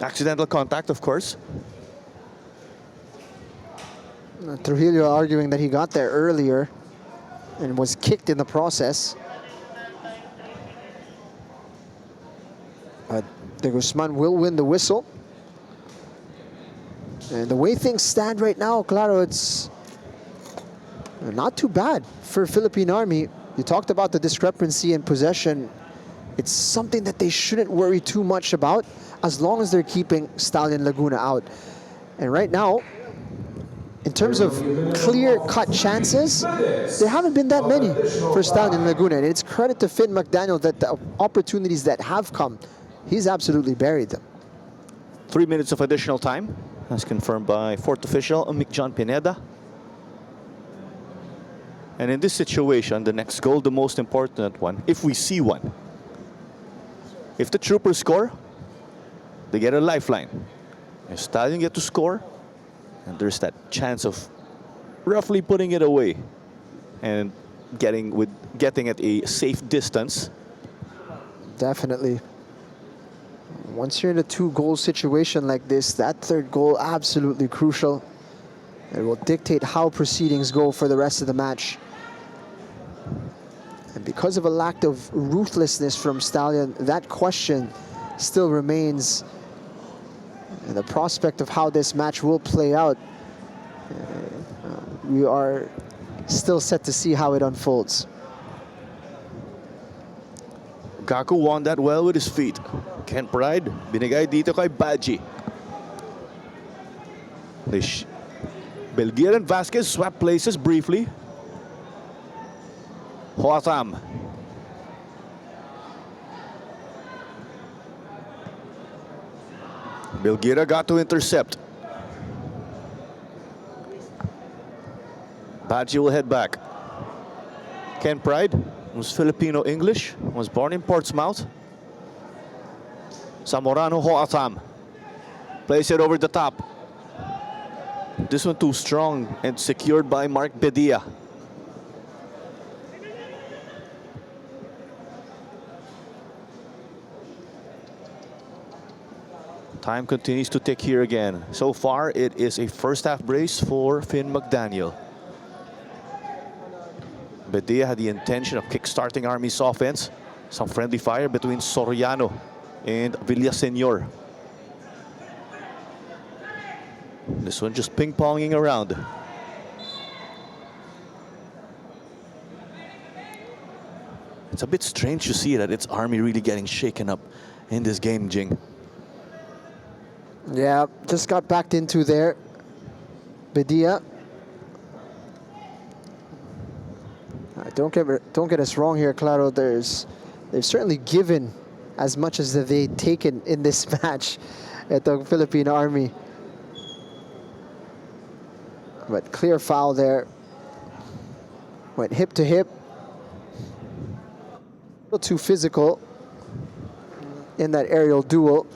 Accidental contact, of course. Trujillo arguing that he got there earlier and was kicked in the process. But De Guzman will win the whistle. And the way things stand right now, Claro, it's not too bad for Philippine Army. You talked about the discrepancy in possession. It's something that they shouldn't worry too much about as long as they're keeping Stallion Laguna out. And right now, in terms of clear-cut chances, there haven't been that many for Stallion Laguna. And it's credit to Finn McDaniel that the opportunities that have come, he's absolutely buried them. 3 minutes of additional time, as confirmed by fourth official Mick John Pineda. And in this situation, the next goal, the most important one, if we see one. If the troopers score, they get a lifeline. If Stallion get to score, and there's that chance of roughly putting it away and getting at a safe distance. Definitely. Once you're in a two-goal situation like this, that third goal absolutely crucial. It will dictate how proceedings go for the rest of the match. And because of a lack of ruthlessness from Stallion, that question still remains. And the prospect of how this match will play out, we are still set to see how it unfolds. Gaku won that well with his feet. Ken Pride, binigay dito kay Baji. Belgier and Vasquez swap places briefly. Hoatam. Belgira got to intercept. Baji will head back. Ken Pride was Filipino English, was born in Portsmouth. Zamorano Hoatam plays it over the top. This one too strong and secured by Mark Bedia. Time continues to tick here again. So far, it is a first half brace for Finn McDaniel. Bedia had the intention of kickstarting Army's offense. Some friendly fire between Soriano and Villaseñor. This one just ping-ponging around. It's a bit strange to see that it's Army really getting shaken up in this game, Jing. Yeah, just got backed into there. Bedia. Don't get us wrong here, Claro. They've certainly given as much as they've taken in this match at the Philippine Army. But clear foul there. Went hip to hip. A little too physical in that aerial duel.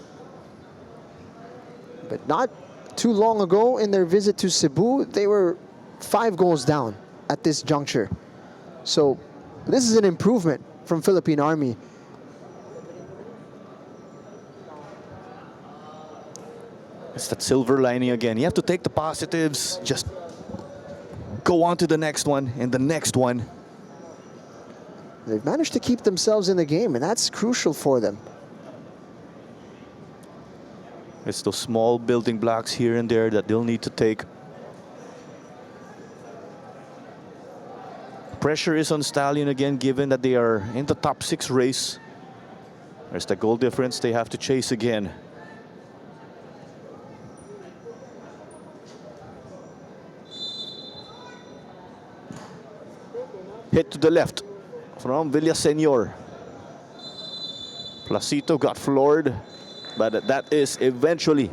But not too long ago in their visit to Cebu, they were 5 goals down at this juncture. So this is an improvement from Philippine Army. It's that silver lining again. You have to take the positives, just go on to the next one and the next one. They've managed to keep themselves in the game, and that's crucial for them. It's those small building blocks here and there that they'll need to take. Pressure is on Stallion again, given that they are in the top 6 race. There's the goal difference they have to chase again. Hit to the left from Villaseñor. Placito got floored, but that is eventually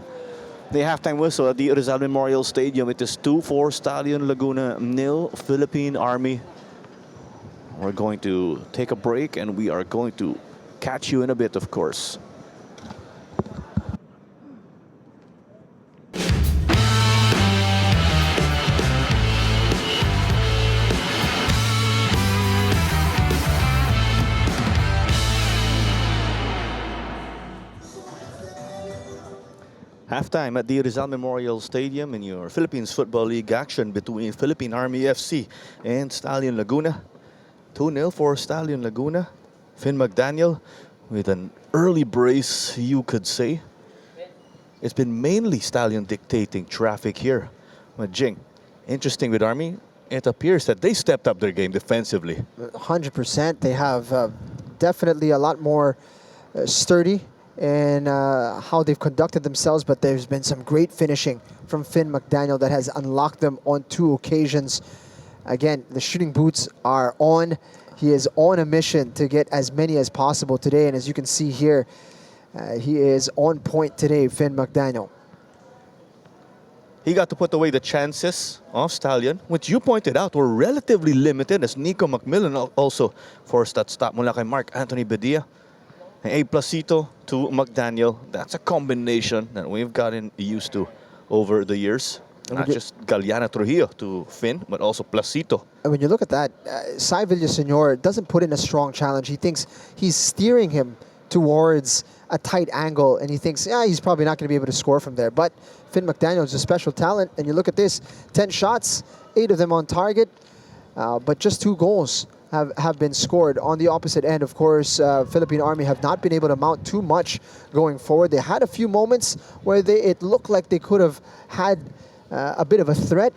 the halftime whistle at the Rizal Memorial Stadium. It is 2-4 Stallion Laguna, 0 Philippine Army. We're going to take a break, and we are going to catch you in a bit, of course. Halftime at the Rizal Memorial Stadium in your Philippines Football League action between Philippine Army FC and Stallion Laguna. 2-0 for Stallion Laguna. Finn McDaniel with an early brace, you could say. It's been mainly Stallion dictating traffic here. But Jing, interesting with Army, it appears that they stepped up their game defensively. 100%. They have definitely a lot more sturdy in how they've conducted themselves, but there's been some great finishing from Finn McDaniel that has unlocked them on 2 occasions. Again, the shooting boots are on. He is on a mission to get as many as possible today, and as you can see here, he is on point today, Finn McDaniel. He got to put away the chances of Stallion, which you pointed out were relatively limited, as Nico McMillan also forced that stop mula kay Mark Anthony Bedia. A Placito to McDaniel. That's a combination that we've gotten used to over the years. Not just Galiana Trujillo to Finn, but also Placito. And when you look at that, Sai Villaseñor doesn't put in a strong challenge. He thinks he's steering him towards a tight angle, and he thinks, yeah, he's probably not going to be able to score from there. But Finn McDaniel is a special talent, and you look at this, 10 shots, 8 of them on target, but just 2 goals have been scored. On the opposite end, of course, Philippine Army have not been able to mount too much going forward. They had a few moments where it looked like they could have had a bit of a threat,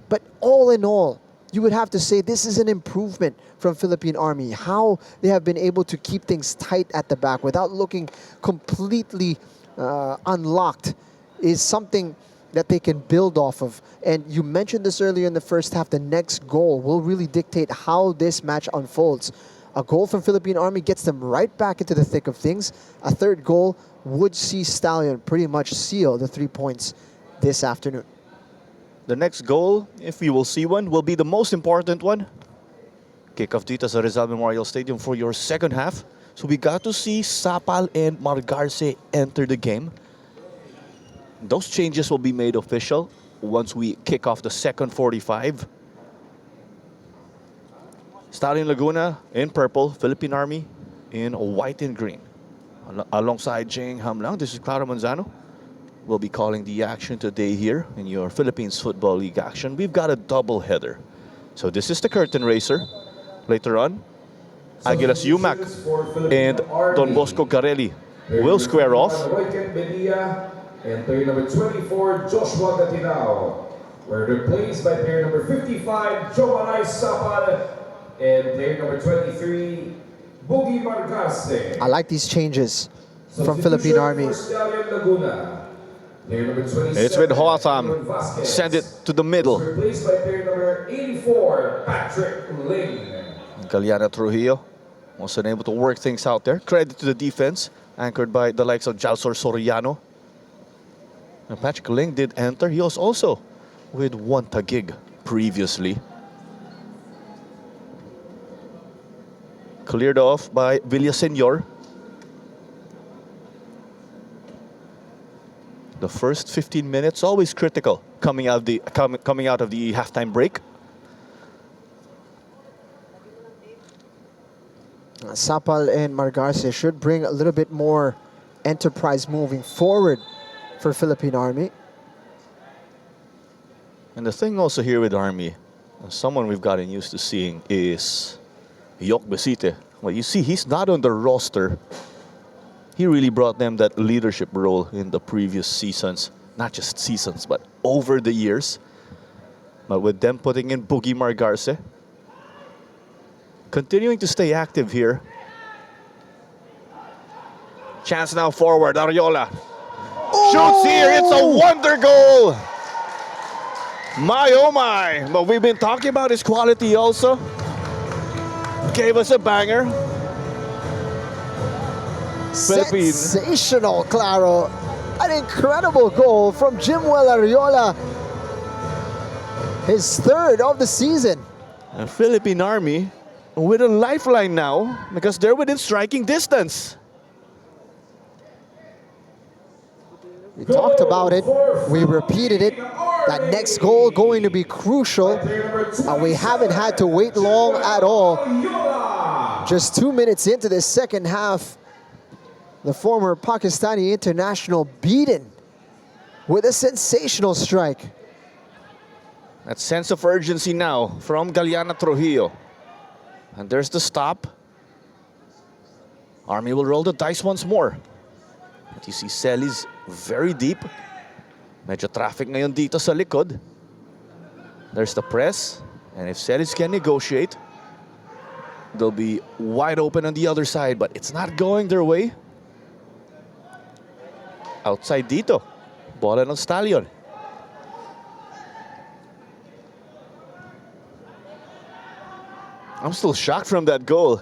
but all in all, you would have to say this is an improvement from Philippine Army. How they have been able to keep things tight at the back without looking completely unlocked is something that they can build off of. And you mentioned this earlier in the first half, the next goal will really dictate how this match unfolds. A goal from Philippine Army gets them right back into the thick of things. A third goal would see Stallion pretty much seal the 3 points this afternoon. The next goal, if we will see one, will be the most important one. Kickoff dito sa Rizal Memorial Stadium for your second half. So we got to see Sapal and Margarce enter the game. Those changes will be made official once we kick off the second 45. Stallion Laguna in purple, Philippine Army in white and green. Alongside Jing Hamlang, this is Clara Manzano. We'll be calling the action today here in your Philippines Football League action. We've got a double header. So this is the curtain raiser. Later on, Aguilas Yumac and Don Bosco Garelli will square off. And player number 24, Joshua Gatinao, were replaced by player number 55, Joanay Sapal, and player number 23, Boogie Marcase. I like these changes from Philippine Army. Stallion Laguna. Player number 27, It's with Hoatham. Vasquez. Send it to the middle. Replaced by player number 84, Patrick Ling. Galiana Trujillo was unable to work things out there. Credit to the defense, anchored by the likes of Jalsor Soriano. And Patrick Ling did enter. He was also with one Taguig previously. Cleared off by Villaseñor. The first 15 minutes always critical coming out of the halftime break. Sapal and Margarce should bring a little bit more enterprise moving forward for Philippine Army. And the thing also here with Army, someone we've gotten used to seeing is Yok Besite. Well, you see, he's not on the roster. He really brought them that leadership role in the previous seasons. Not just seasons, but over the years. But with them putting in Boogie Margarce, continuing to stay active here. Chance now forward, Ariola. Shoots here, it's a wonder goal! My oh my, but we've been talking about his quality also. Gave us a banger. Philippines. Sensational, Claro. An incredible goal from Jimuel Ariola. His third of the season. And Philippine Army with a lifeline now because they're within striking distance. We talked about it. We repeated it. That next goal going to be crucial. And we haven't had to wait long at all. Just 2 minutes into the second half, the former Pakistani international beaten with a sensational strike. That sense of urgency now from Galiana Trujillo. And there's the stop. Army will roll the dice once more. But you see Celis very deep. Medyo traffic ngayon dito sa likod. There's the press. And if Celis can negotiate, they'll be wide open on the other side. But it's not going their way. Outside dito. Bola ng Stallion. I'm still shocked from that goal.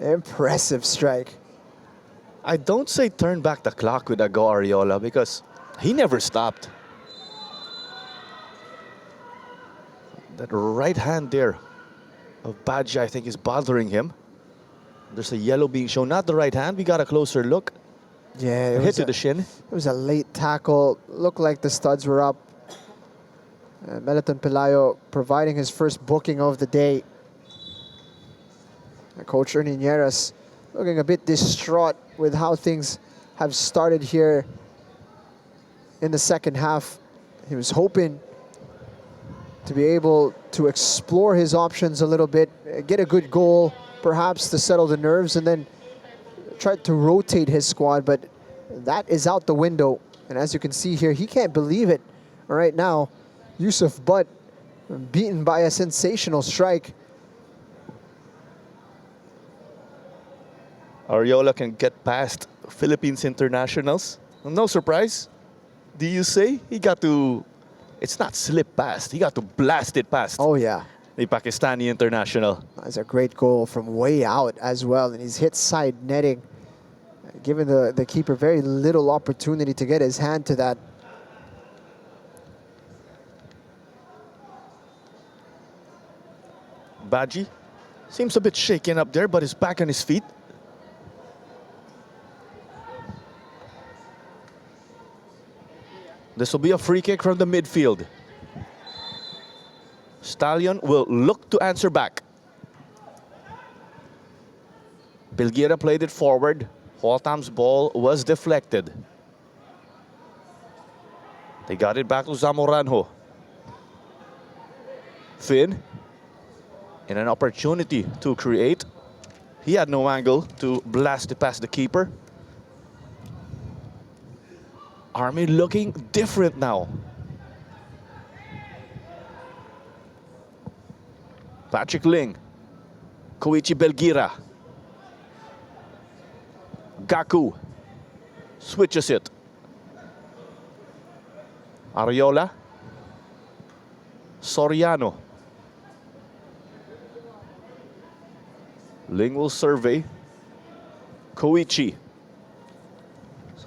Impressive strike. I don't say turn back the clock with Ago Ariola because he never stopped. That right hand there of Badji, I think, is bothering him. There's a yellow being shown, not the right hand. We got a closer look. Yeah, A hit to the shin. it was a late tackle. Looked like the studs were up. Meliton Pelayo providing his first booking of the day. Coach Ernie Nieras looking a bit distraught with how things have started here in the second half. He was hoping to be able to explore his options a little bit, get a good goal, perhaps to settle the nerves, and then try to rotate his squad, but that is out the window. And as you can see here, he can't believe it right now. Yusuf Butt beaten by a sensational strike. Ariola can get past Philippines internationals. No surprise. Do you say? He got to, it's not slip past, he got to blast it past. Oh yeah. The Pakistani international. That's a great goal from way out as well. And he's hit side netting, giving the keeper very little opportunity to get his hand to that. Badji seems a bit shaken up there, but is back on his feet. This will be a free kick from the midfield. Stallion will look to answer back. Belgira played it forward. Holtam's ball was deflected. They got it back to Zamoranjo. Finn, in an opportunity to create. He had no angle to blast it past the keeper. Army looking different now. Patrick Ling. Koichi Belgira. Gaku switches it. Ariola. Soriano. Ling will survey. Koichi.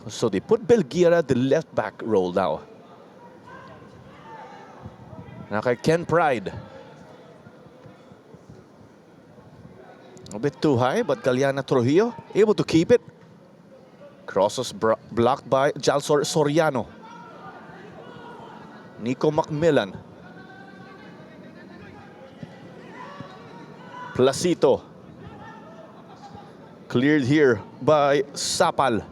So they put Belgira the left back role now. Now kay Ken Pride. A bit too high, but Galiana Trujillo able to keep it. Crosses blocked by Jalsor Soriano. Nico Macmillan. Placito. Cleared here by Sapal.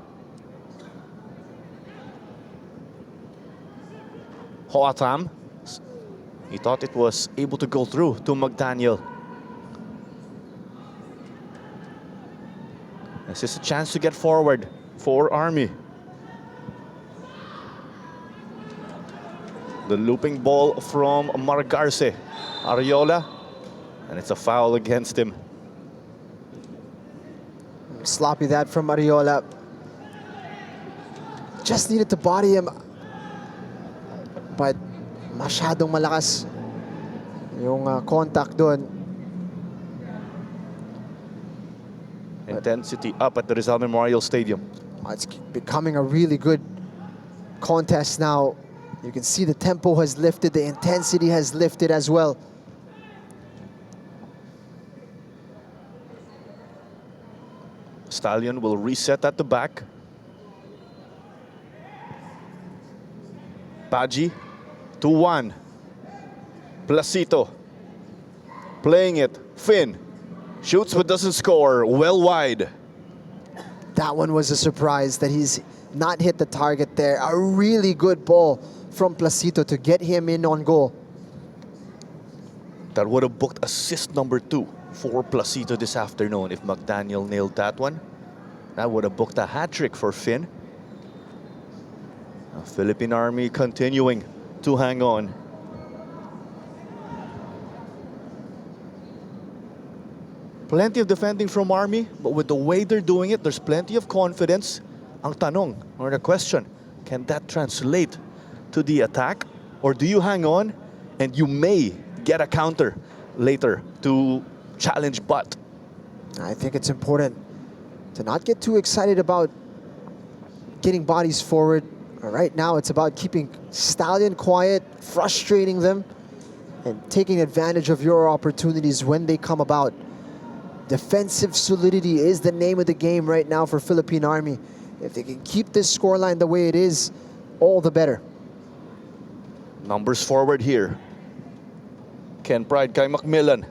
Hoatam. He thought it was able to go through to McDaniel. This is a chance to get forward for Army. The looping ball from Margarce. Ariola. And it's a foul against him. Sloppy that from Ariola. Just needed to body him. But masyadong malakas yung contact doon. Intensity up at the Rizal Memorial Stadium. It's becoming a really good contest now. You can see the tempo has lifted, the intensity has lifted as well. Stallion will reset at the back. Paji, 2-1. Placito, playing it. Finn, shoots but doesn't score, well wide. That one was a surprise that he's not hit the target there. A really good ball from Placito to get him in on goal. That would have booked assist number 2 for Placito this afternoon if McDaniel nailed that one. That would have booked a hat-trick for Finn. Philippine Army continuing to hang on. Plenty of defending from Army, but with the way they're doing it, there's plenty of confidence. Ang tanong, or the question, can that translate to the attack? Or do you hang on and you may get a counter later to challenge Butt? I think it's important to not get too excited about getting bodies forward. Right now, it's about keeping Stallion quiet, frustrating them, and taking advantage of your opportunities when they come about. Defensive solidity is the name of the game right now for Philippine Army. If they can keep this scoreline the way it is, all the better. Numbers forward here. Ken Pride, kay Macmillan.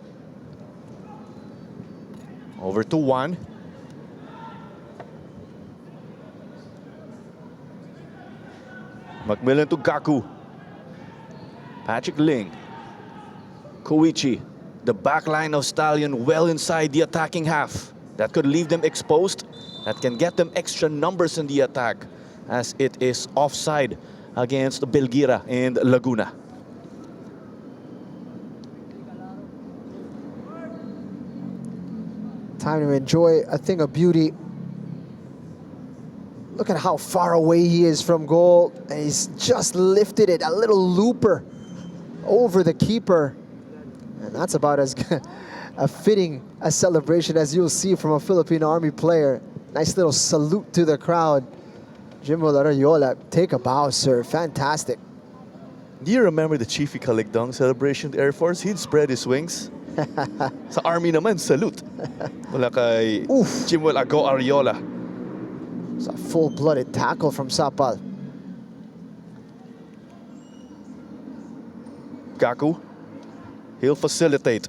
Over to 1. Macmillan to Gaku. Patrick Ling. Koichi. The back line of Stallion well inside the attacking half. That could leave them exposed. That can get them extra numbers in the attack as it is offside against Belgira and Laguna. Time to enjoy a thing of beauty. Look at how far away he is from goal. And he's just lifted it, a little looper over the keeper. And that's about as a fitting a celebration as you'll see from a Philippine Army player. Nice little salute to the crowd. Jimbo Ariola, take a bow, sir. Fantastic. Do you remember the Chiefy Kaligdong celebration at the Air Force? He'd spread his wings. Sa Army naman, salute. Wala kay Jimbo Ariola. It's a full-blooded tackle from Sapal. Gaku. He'll facilitate.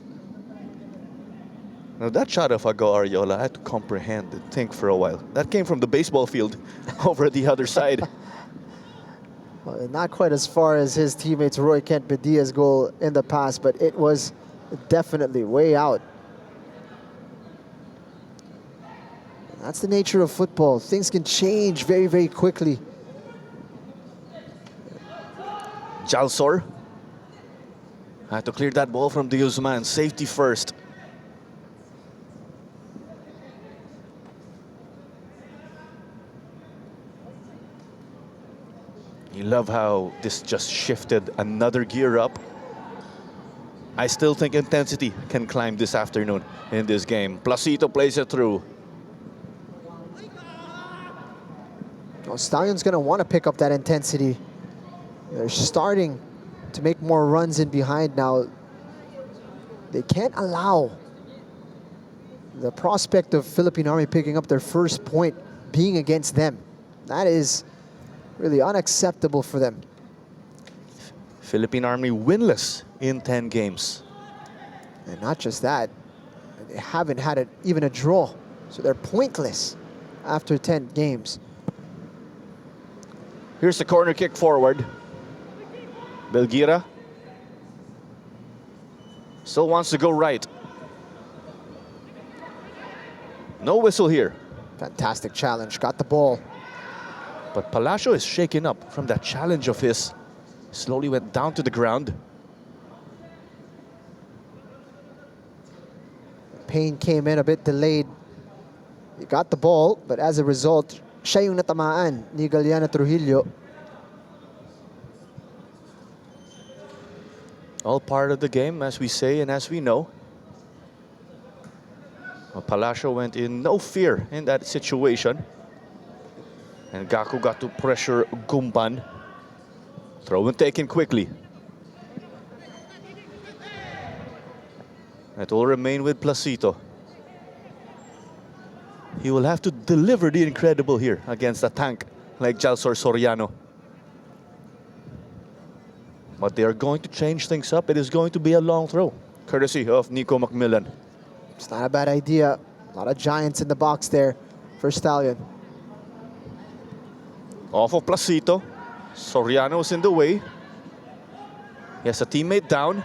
Now that shot of Ago Ariola, I had to comprehend and think for a while. That came from the baseball field over the other side. Well, not quite as far as his teammates Roy Kent Bedia's goal in the past, but it was definitely way out. That's the nature of football. Things can change very, very quickly. Jalsor had to clear that ball from De Guzman. Safety first. You love how this just shifted another gear up. I still think intensity can climb this afternoon in this game. Placito plays it through. Well, Stallion's going to want to pick up that intensity. They're starting to make more runs in behind now. They can't allow the prospect of Philippine Army picking up their first point being against them. That is really unacceptable for them. Philippine Army winless in 10 games. And not just that, they haven't had even a draw. So they're pointless after 10 games. Here's the corner kick forward. Belgira still wants to go right. No whistle here. Fantastic challenge, got the ball. But Palacio is shaken up from that challenge of his. Slowly went down to the ground. Payne came in a bit delayed. He got the ball, but as a result, siya yung natamaan ni Galiana Trujillo. All part of the game, as we say and as we know. Well, Palacio went in no fear in that situation. And Gaku got to pressure Gumban. Throw and taken quickly. It will remain with Placito. He will have to deliver the incredible here against a tank like Jalsor Soriano. But they are going to change things up. It is going to be a long throw, courtesy of Nico Macmillan. It's not a bad idea. A lot of giants in the box there for Stallion. Off of Placito. Soriano's in the way. He has a teammate down.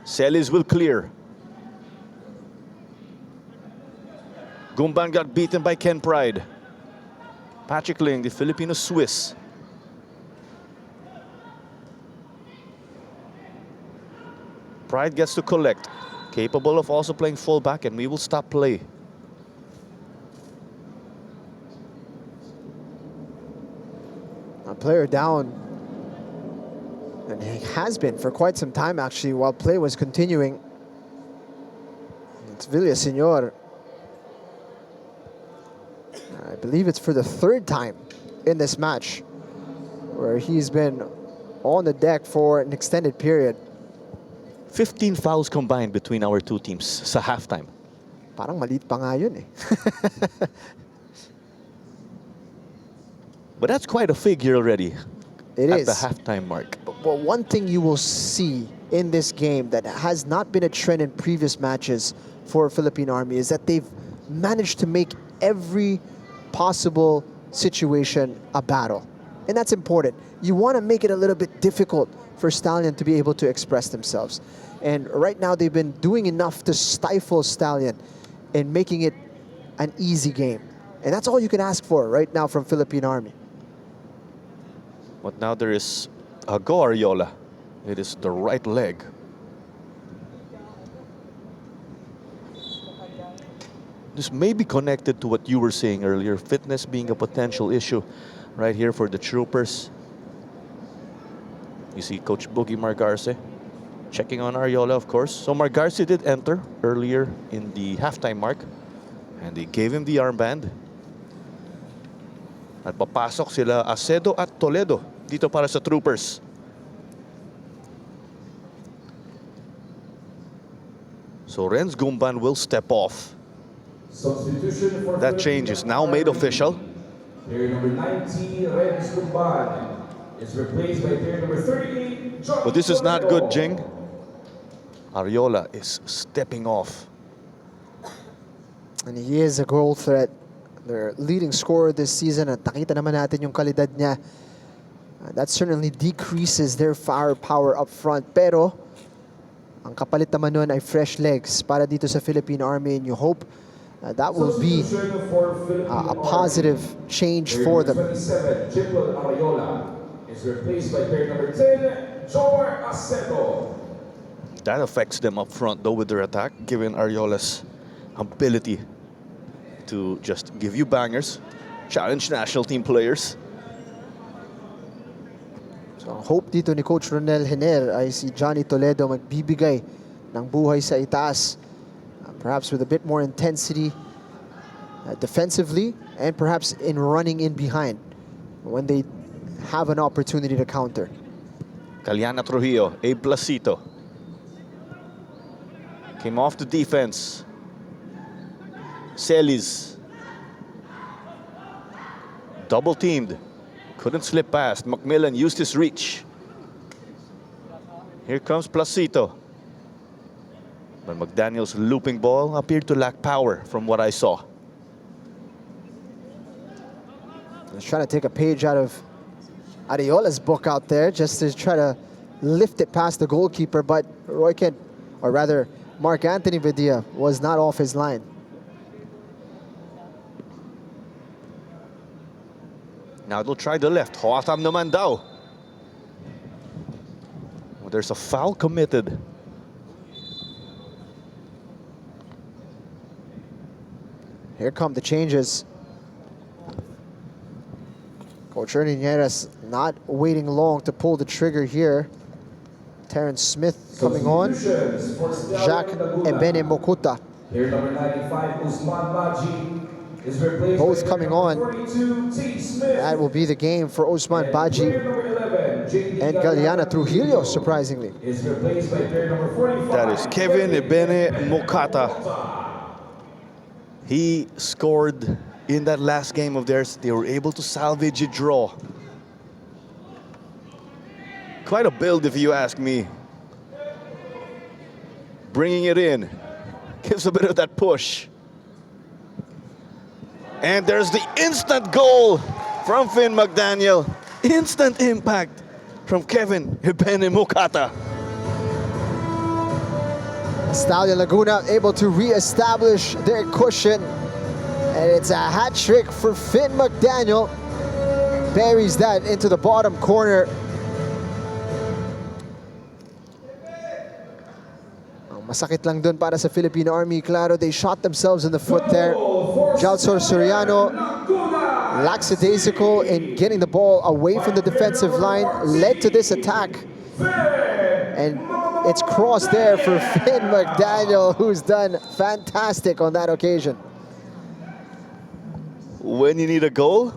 Celis will clear. Gumban got beaten by Ken Pride. Patrick Ling, the Filipino Swiss. Pride gets to collect. Capable of also playing fullback, and we will stop play. A player down. And he has been for quite some time, actually, while play was continuing. It's Villaseñor. I believe it's for the third time in this match where he's been on the deck for an extended period. 15 fouls combined between our two teams sa halftime. Parang maliit pa nga yun eh. But that's quite a figure already. It at is. the halftime mark. But one thing you will see in this game that has not been a trend in previous matches for Philippine Army is that they've managed to make every possible situation a battle. And that's important. You want to make it a little bit difficult for Stallion to be able to express themselves. And right now they've been doing enough to stifle Stallion and making it an easy game. And that's all you can ask for right now from Philippine Army. But now there is Ago Ariola. It is the right leg. This may be connected to what you were saying earlier, fitness being a potential issue right here for the Troopers. You see Coach Boogie Margarce checking on Ariola, of course. So Margarce did enter earlier in the halftime mark, and they gave him the armband. At papasok sila Acedo at Toledo dito para sa Troopers. So Renz Gumban will step off. Substitution for That change is now made official. Player number 90, Renz Gumban, is replaced by player number 38, But this is not good, Jing. Ariola is stepping off. And he is a goal threat. Their leading scorer this season. At nakita naman natin yung kalidad niya. That certainly decreases their firepower up front. Pero, ang kapalit naman nun ay fresh legs para dito sa Philippine Army. And you hope that will be a positive change for them. 27, Triple Ariola is replaced by player number 10, Jomar Aceto. That affects them up front, though, with their attack, given Ariola's ability to just give you bangers, challenge national team players. So, ang hope dito ni Coach Ronel Hener ay si Johnny Toledo magbibigay ng buhay sa itaas. Perhaps with a bit more intensity defensively and perhaps in running in behind when they have an opportunity to counter. Caliana Trujillo, A. Placito. Came off the defense. Celis. Double teamed. Couldn't slip past. Macmillan used his reach. Here comes Placito. But McDaniel's looping ball appeared to lack power from what I saw. He's trying to take a page out of Ariola's book out there just to try to lift it past the goalkeeper, but Roy Kent, or rather Mark Anthony Vidia, was not off his line. Now they'll try the left. Hoatam naman daw. Well, there's a foul committed. Here come the changes. Coach Ernie Nieras not waiting long to pull the trigger here. Terrence Smith coming on. Jacques Ebene Mokuta. Here number 95, Usman Baji, is replaced Both by coming number on. 42, T. Smith. That will be the game for Osman Baji Player number 11, JD and Galiana Trujillo, surprisingly. is replaced by player number 45. That is Kevin Ebene Mokata. He scored in that last game of theirs. They were able to salvage a draw. Quite a build, if you ask me. Bringing it in. Gives a bit of that push. And there's the instant goal from Finn McDaniel. Instant impact from Kevin Ebene Mokata. Stallion Laguna able to re-establish their cushion. And it's a hat trick for Finn McDaniel. Buries that into the bottom corner. Ang masakit lang dun para sa Philippine Army. Claro, they shot themselves in the foot there. Jalsor Soriano, lackadaisical in getting the ball away from the defensive line, led to this attack. And it's crossed there for Finn McDaniel, who's done fantastic on that occasion. When you need a goal,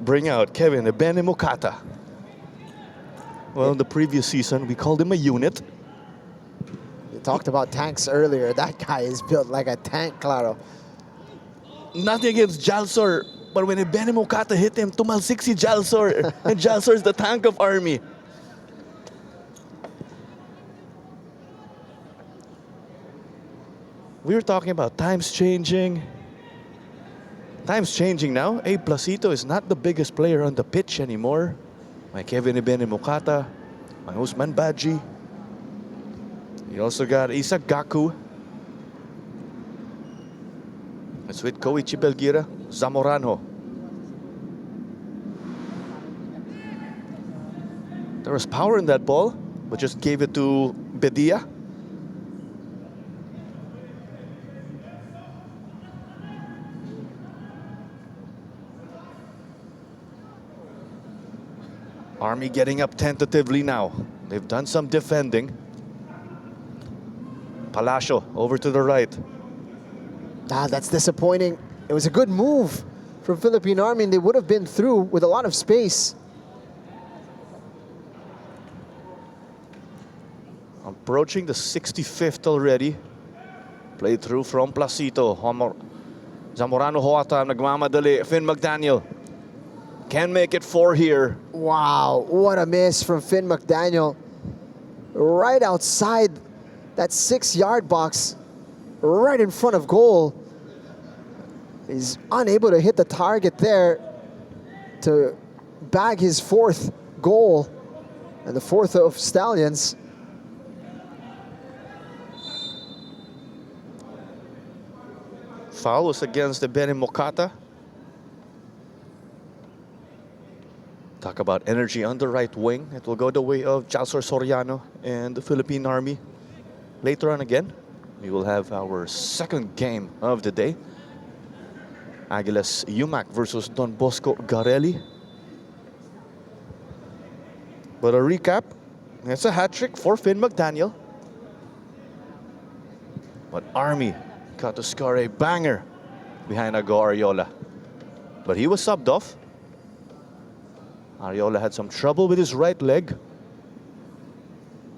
bring out Kevin Ebene Mokata. Well, in the previous season, we called him a unit. You talked about tanks earlier. That guy is built like a tank, Claro. Nothing against Jalsor, but when Ebene Mokata hit him, tumalsik si Jalsor. And Jalsor is the tank of Army. We were talking about times changing. Times changing now. A. Placito is not the biggest player on the pitch anymore. My Kevin Ebene Mokata, my Usman Baji. You also got Isa Gaku. It's with Koichi Belgira, Zamoranho. There was power in that ball, but just gave it to Bedia. Army getting up tentatively now. They've done some defending. Palacio over to the right. That's disappointing. It was a good move from Philippine Army, and they would have been through with a lot of space. Approaching the 65th already. Played through from Placito. Zamorano Hoata nagmamadali. Finn McDaniel can make it 4 here. Wow, what a miss from Finn McDaniel. right outside that 6-yard box, right in front of goal. He's unable to hit the target there to bag his 4th goal and the 4th of Stallions. Foul was against the Benny Mokata. Talk about energy on the right wing. It will go the way of Jalsor Soriano and the Philippine Army. Later on again, we will have our 2nd game of the day. Aguilas Yumac versus Don Bosco Garelli. But a recap, it's a hat-trick for Finn McDaniel. But Army got to score a banger behind Ago Ariola. But he was subbed off. Ariola had some trouble with his right leg.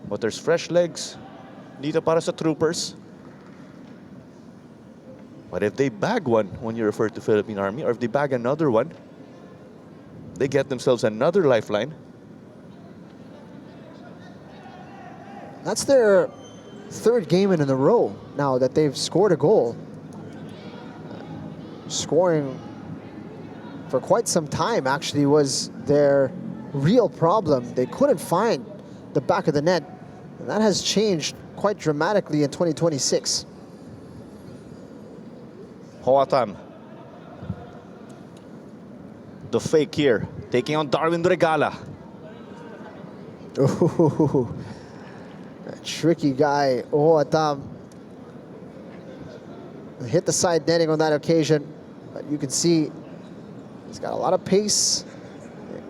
But there's fresh legs dito para sa Troopers. But if they bag one when you refer to Philippine Army, or if they bag another one, they get themselves another lifeline. That's their 3rd game in a row now that they've scored a goal. Scoring for quite some time actually was their real problem. They couldn't find the back of the net, and that has changed quite dramatically in 2026. Hoatam. The fake here, taking on Darwin Regala. Ooh, a tricky guy. Atam hit the side netting on that occasion, but you can see he's got a lot of pace,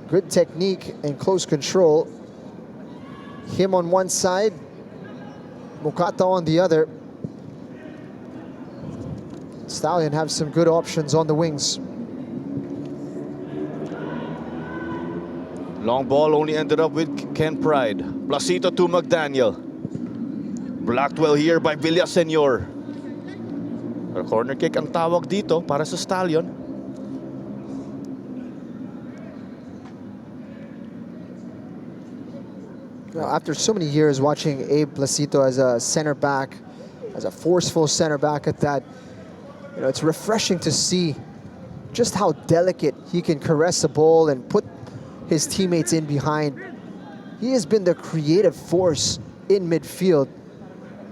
good technique, and close control. Him on one side, Mukata on the other. Stallion have some good options on the wings. Long ball only ended up with Ken Pride. Placito to McDaniel. Blocked well here by Villasenor. A corner kick ang tawag dito para sa Stallion. Now, after so many years watching Abe Placito as a center back, as a forceful center back at that, it's refreshing to see just how delicate he can caress the ball and put his teammates in behind. He has been the creative force in midfield.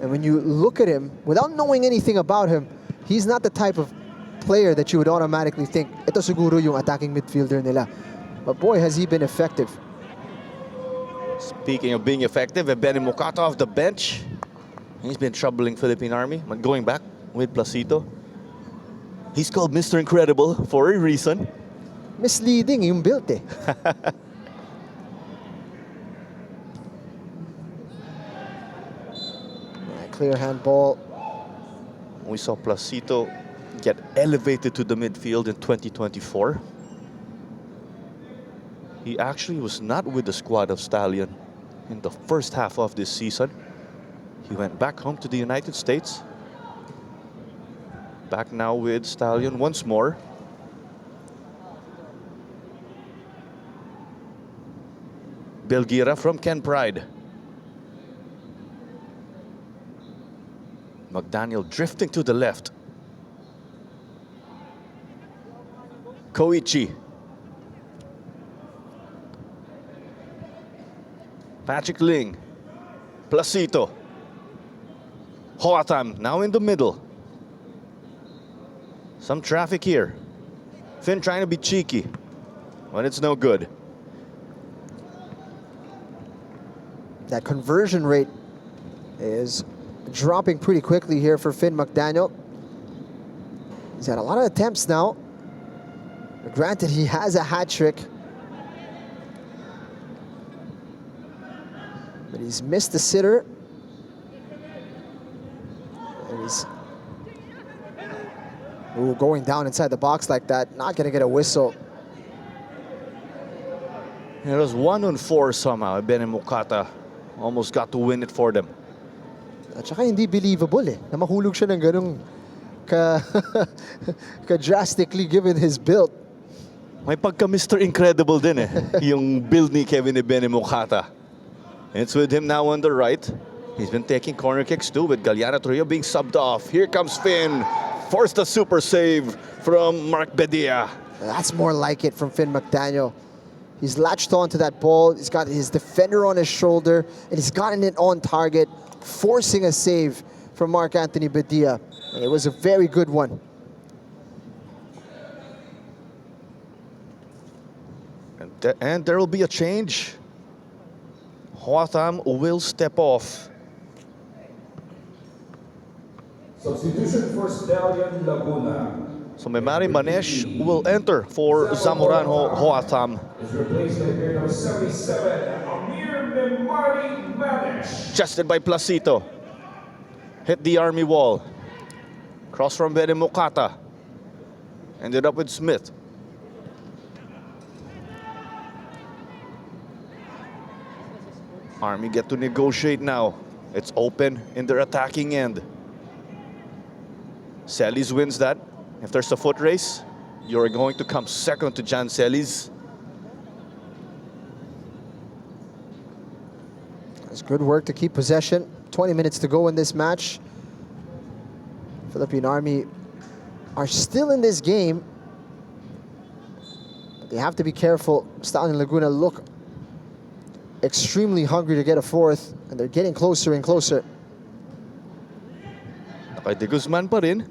And when you look at him, without knowing anything about him, he's not the type of player that you would automatically think, ito siguro yung attacking midfielder nila. But boy, has he been effective. Speaking of being effective, Benny Mokata off the bench. He's been troubling Philippine Army. But going back with Placito, he's called Mr. Incredible for a reason. Misleading yung build eh. Clear handball. We saw Placito get elevated to the midfield in 2024. He actually was not with the squad of Stallion in the first half of this season. He went back home to the United States. Back now with Stallion once more. Belgira from Ken Pride. McDaniel drifting to the left. Koichi. Patrick Ling. Placito. Hoatam now in the middle. Some traffic here. Finn trying to be cheeky when it's no good. That conversion rate is dropping pretty quickly here for Finn McDaniel. He's had a lot of attempts now. Granted, he has a hat trick, but he's missed the sitter. And he's going down inside the box like that, not gonna get a whistle. It was 1-on-4 somehow. Benny Mokata almost got to win it for them. At saka hindi believable eh, na mahulog siya ng ganung drastically given his build. May pagka Mr. Incredible din eh, yung build ni Kevin ni Benny Mokata. It's with him now on the right. He's been taking corner kicks too, with Galliana Trujillo being subbed off. Here comes Finn. Forced a super save from Mark Bedia. That's more like it from Finn McDaniel. He's latched onto that ball. He's got his defender on his shoulder, and he's gotten it on target, forcing a save from Mark Anthony Bedia. And it was a very good one. And there will be a change. Hoatham will step off. Substitution for Stallion Laguna. So Memari Manesh will enter for Zamoran Hoatham. Is replaced by player number 77, Amir Memari Manesh. Chested by Placito. Hit the army wall. Cross from Bene Mukata. Ended up with Smith. Army get to negotiate now. It's open in their attacking end. Celis wins that. If there's a foot race, you're going to come second to Jan Celis. It's good work to keep possession. 20 minutes to go in this match. Philippine Army are still in this game. But they have to be careful. Stallion Laguna look extremely hungry to get a fourth, and they're getting closer and closer. Kay De Guzman pa rin.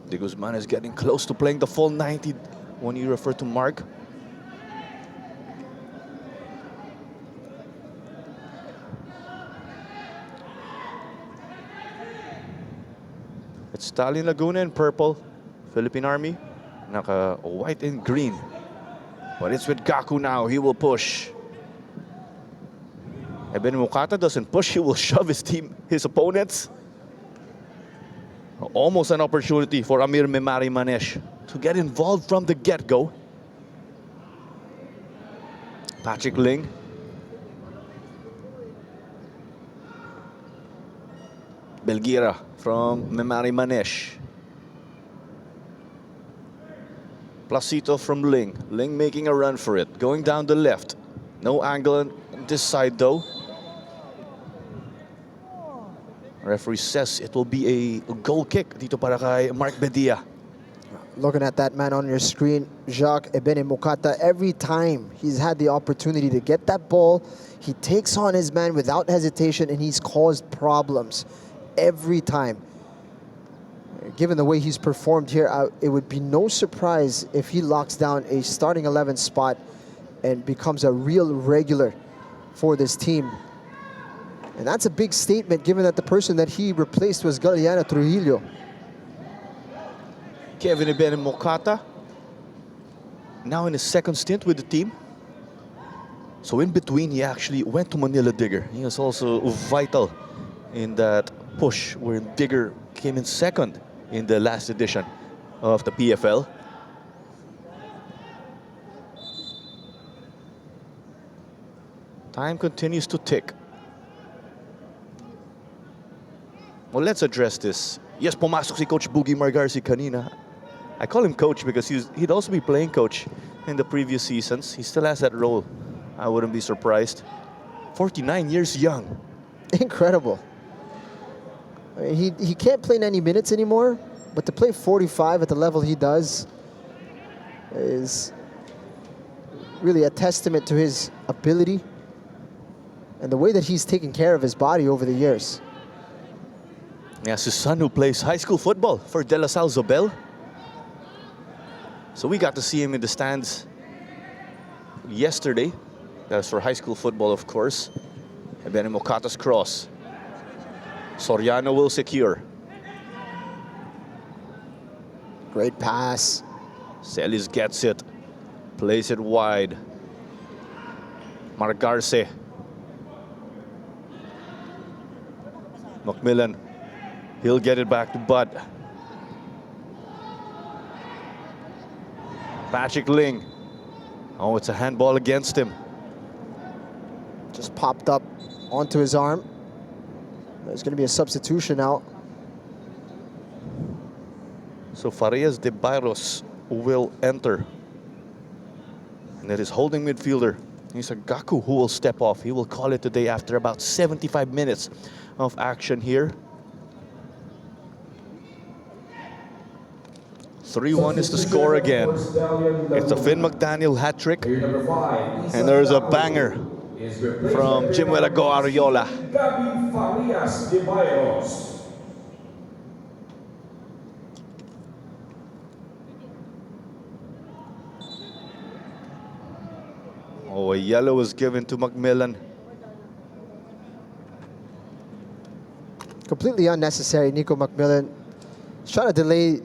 De Guzman is getting close to playing the full 90 when you refer to Mark. It's Stallion Laguna in purple. Philippine Army, naka white and green. But it's with Gaku now. He will push. Ben Mukata doesn't push. He will shove his opponents. Almost an opportunity for Amir Memari Manesh to get involved from the get-go. Patrick Ling. Belgira from Memari Manesh. Placito from Ling. Ling making a run for it. Going down the left. No angle on this side though. Referee says it will be a goal kick dito para kay Mark Bedia. Looking at that man on your screen, Jacques Ebene Mukata, every time he's had the opportunity to get that ball, he takes on his man without hesitation, and he's caused problems every time. Given the way he's performed here, it would be no surprise if he locks down a starting 11 spot and becomes a real regular for this team. And that's a big statement, given that the person that he replaced was Galliana Trujillo. Kevin Ebene Mokata, now in his second stint with the team. So in between, he actually went to Manila Digger. He was also vital in that push where Digger came in second in the last edition of the PFL. Time continues to tick. Well, let's address this. Yes, pumasok si Coach Boogie Margarci kanina. I call him coach because he'd also be playing coach in the previous seasons. He still has that role. I wouldn't be surprised. 49 years young. Incredible. I mean, he can't play 90 minutes anymore, but to play 45 at the level he does is really a testament to his ability and the way that he's taken care of his body over the years. Yes, his son who plays high school football for De La Salle Zobel. So we got to see him in the stands yesterday. That was for high school football, of course. And then Mokata's cross. Soriano will secure. Great pass. Celis gets it. Plays it wide. Margarce. Macmillan. He'll get it back to Bud. Patrick Ling. Oh, it's a handball against him. Just popped up onto his arm. There's going to be a substitution out. So Farias de Barros will enter. And that is holding midfielder He's a Gaku who will step off. He will call it today after about 75 minutes of action here. 3-1 is the score again. It's a Finn McDaniel hat trick. Player number 5, And there's a banger is replaced from by Jimuelago Ariola. Gabi Farias de Bayos. Oh, a yellow was given to Macmillan. Completely unnecessary. Nico Macmillan is trying to delay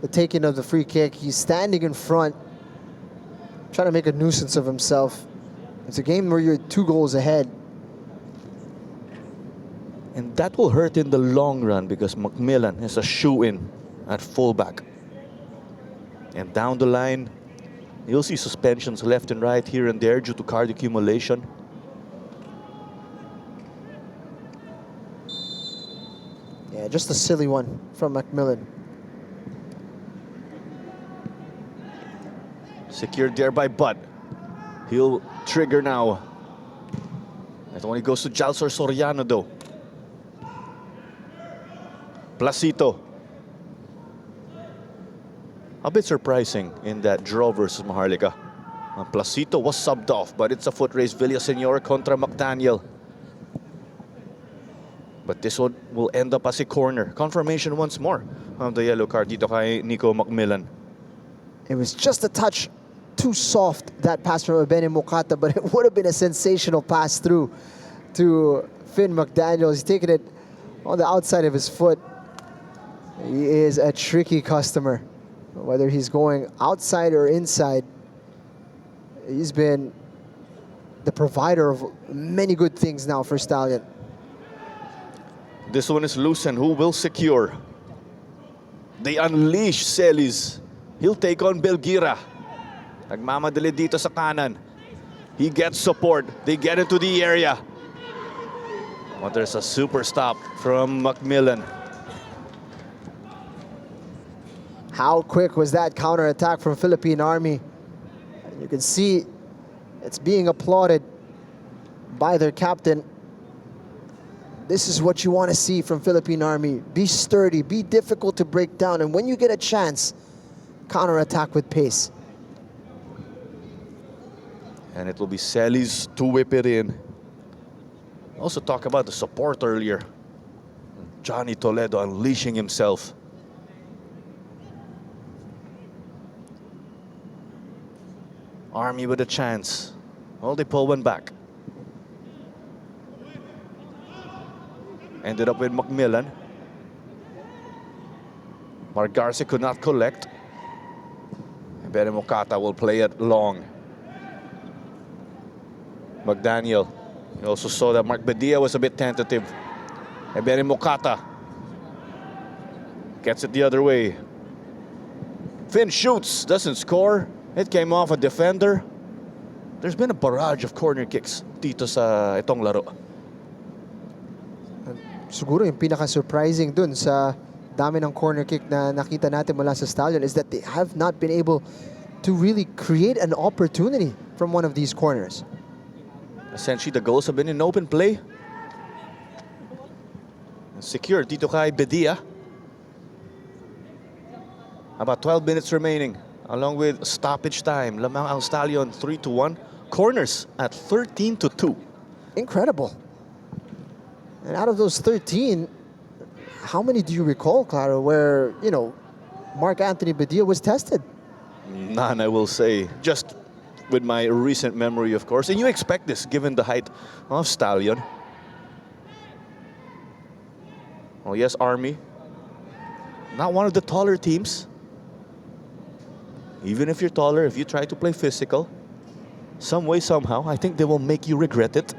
the taking of the free kick. He's standing in front, trying to make a nuisance of himself. It's a game where you're 2 goals ahead. And that will hurt in the long run because Macmillan is a shoe-in at fullback. And down the line, you'll see suspensions left and right here and there due to card accumulation. Yeah, just a silly one from Macmillan. Secured there by Bud. He'll trigger now. That only goes to Jalsor Soriano though. Placito. A bit surprising in that draw versus Maharlika. Placito was subbed off, but it's a foot race. Villaseñor contra McDaniel. But this one will end up as a corner. Confirmation once more of the yellow card dito kay Nico Macmillan. It was just a touch too soft, that pass from Abene Mokata, but it would have been a sensational pass through to Finn McDaniel. He's taking it on the outside of his foot. He is a tricky customer. Whether he's going outside or inside, he's been the provider of many good things now for Stallion. This one is loose, and who will secure? They unleash Celis. He'll take on Belgira. Nagmamadali dito sa kanan. He gets support. They get into the area. But there's a super stop from Macmillan. How quick was that counterattack from Philippine Army? And you can see it's being applauded by their captain. This is what you want to see from Philippine Army. Be sturdy, be difficult to break down, and when you get a chance, counterattack with pace. And it will be Celis to whip it in. Also talk about the support earlier. Johnny Toledo unleashing himself. Army with a chance. Well, they pull one back. Ended up with Macmillan. Margarce could not collect. Bene Mokata will play it long. McDaniel. You also saw that Mark Badia was a bit tentative. And Bene Mokata gets it the other way. Finn shoots, doesn't score. It came off a defender. There's been a barrage of corner kicks dito sa itong laro. Siguro yung pinaka-surprising dun sa dami ng corner kick na nakita natin mula sa Stallion is that they have not been able to really create an opportunity from one of these corners. Essentially, the goals have been in open play. Secure dito kay Bedia. About 12 minutes remaining, along with stoppage time. Lamang ang Stallion 3-1. Corners at 13-2. Incredible. And out of those 13, how many do you recall, Clara, where, you know, Mark Anthony Badia was tested? None, I will say. Just with my recent memory, of course. And you expect this, given the height of Stallion. Oh, yes, Army. Not one of the taller teams. Even if you're taller, if you try to play physical, some way, somehow, I think they will make you regret it.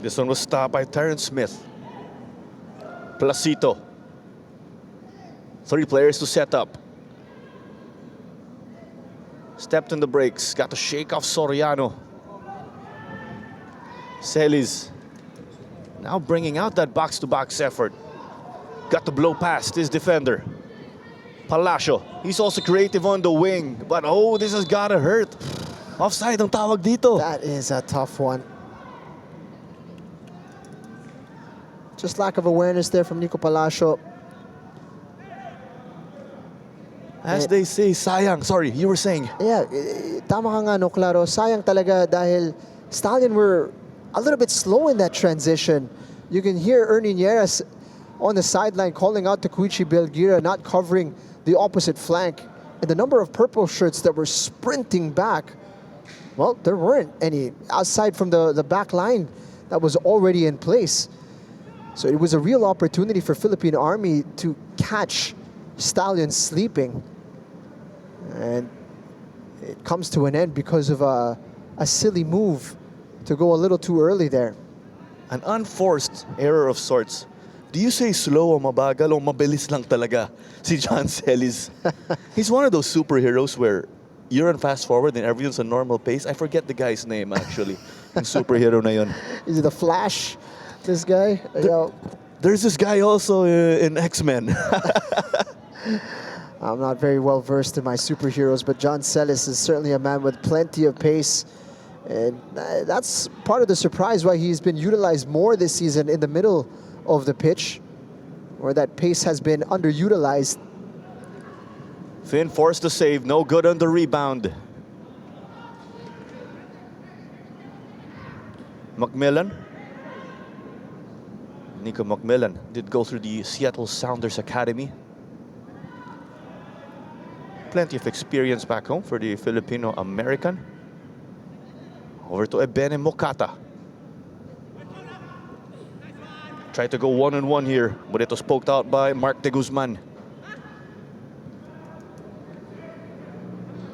This one was stopped by Terrence Smith. Placito. 3 players to set up. Stepped in the brakes. Got to shake off Soriano. Celis. Now bringing out that box-to-box effort. Got to blow past his defender. Palacio, he's also creative on the wing. But oh, this has gotta hurt. Offside ang tawag dito. That is a tough one. Just lack of awareness there from Nico Palacio. As they say, sayang. Sorry, you were saying. Yeah, tama ka nga, no, Claro. Sayang talaga dahil Stallion were a little bit slow in that transition. You can hear Ernie Nieras on the sideline calling out to Koichi Belgira, not covering the opposite flank. And the number of purple shirts that were sprinting back, well, there weren't any outside from the back line that was already in place. So it was a real opportunity for Philippine Army to catch Stallion sleeping. And it comes to an end because of a silly move to go a little too early there. An unforced error of sorts. Do you say slow o mabagal o mabilis lang talaga si John Celis? He's one of those superheroes where you're on fast forward and everyone's on normal pace. I forget the guy's name actually. Yung superhero na yun. Is it the Flash, this guy? There's this guy also in X-Men. I'm not very well versed in my superheroes, but John Celis is certainly a man with plenty of pace. And that's part of the surprise why he's been utilized more this season in the middle of the pitch, where that pace has been underutilized. Finn forced to save, no good on the rebound. Macmillan. Nico Macmillan did go through the Seattle Sounders Academy. Plenty of experience back home for the Filipino-American. Over to Ebene Mokata. Tried to go one-on-one here, but it was poked out by Mark de Guzman.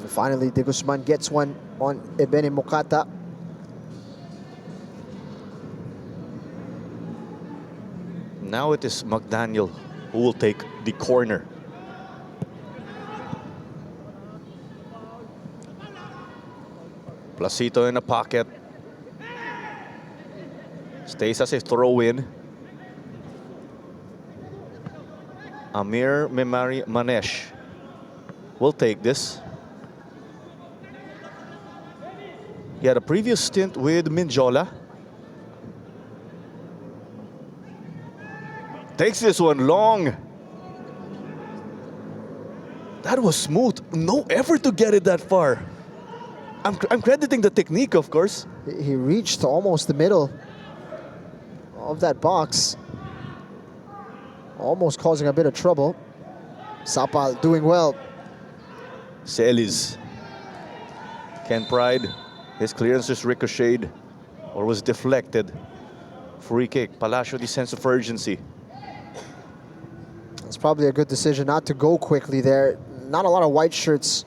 Finally, de Guzman gets one on Ebene Mokata. Now it is McDaniel who will take the corner. Placito in a pocket. Stays as a throw-in. Amir Memari Manesh will take this. He had a previous stint with Minjola. Takes this one long. That was smooth. No effort to get it that far. I'm crediting the technique, of course. He reached almost the middle of that box, almost causing a bit of trouble. Sapal doing well. Celis. Ken Pride. His clearance just ricocheted or was deflected. Free kick. Palacio, the sense of urgency. It's probably a good decision not to go quickly there. Not a lot of white shirts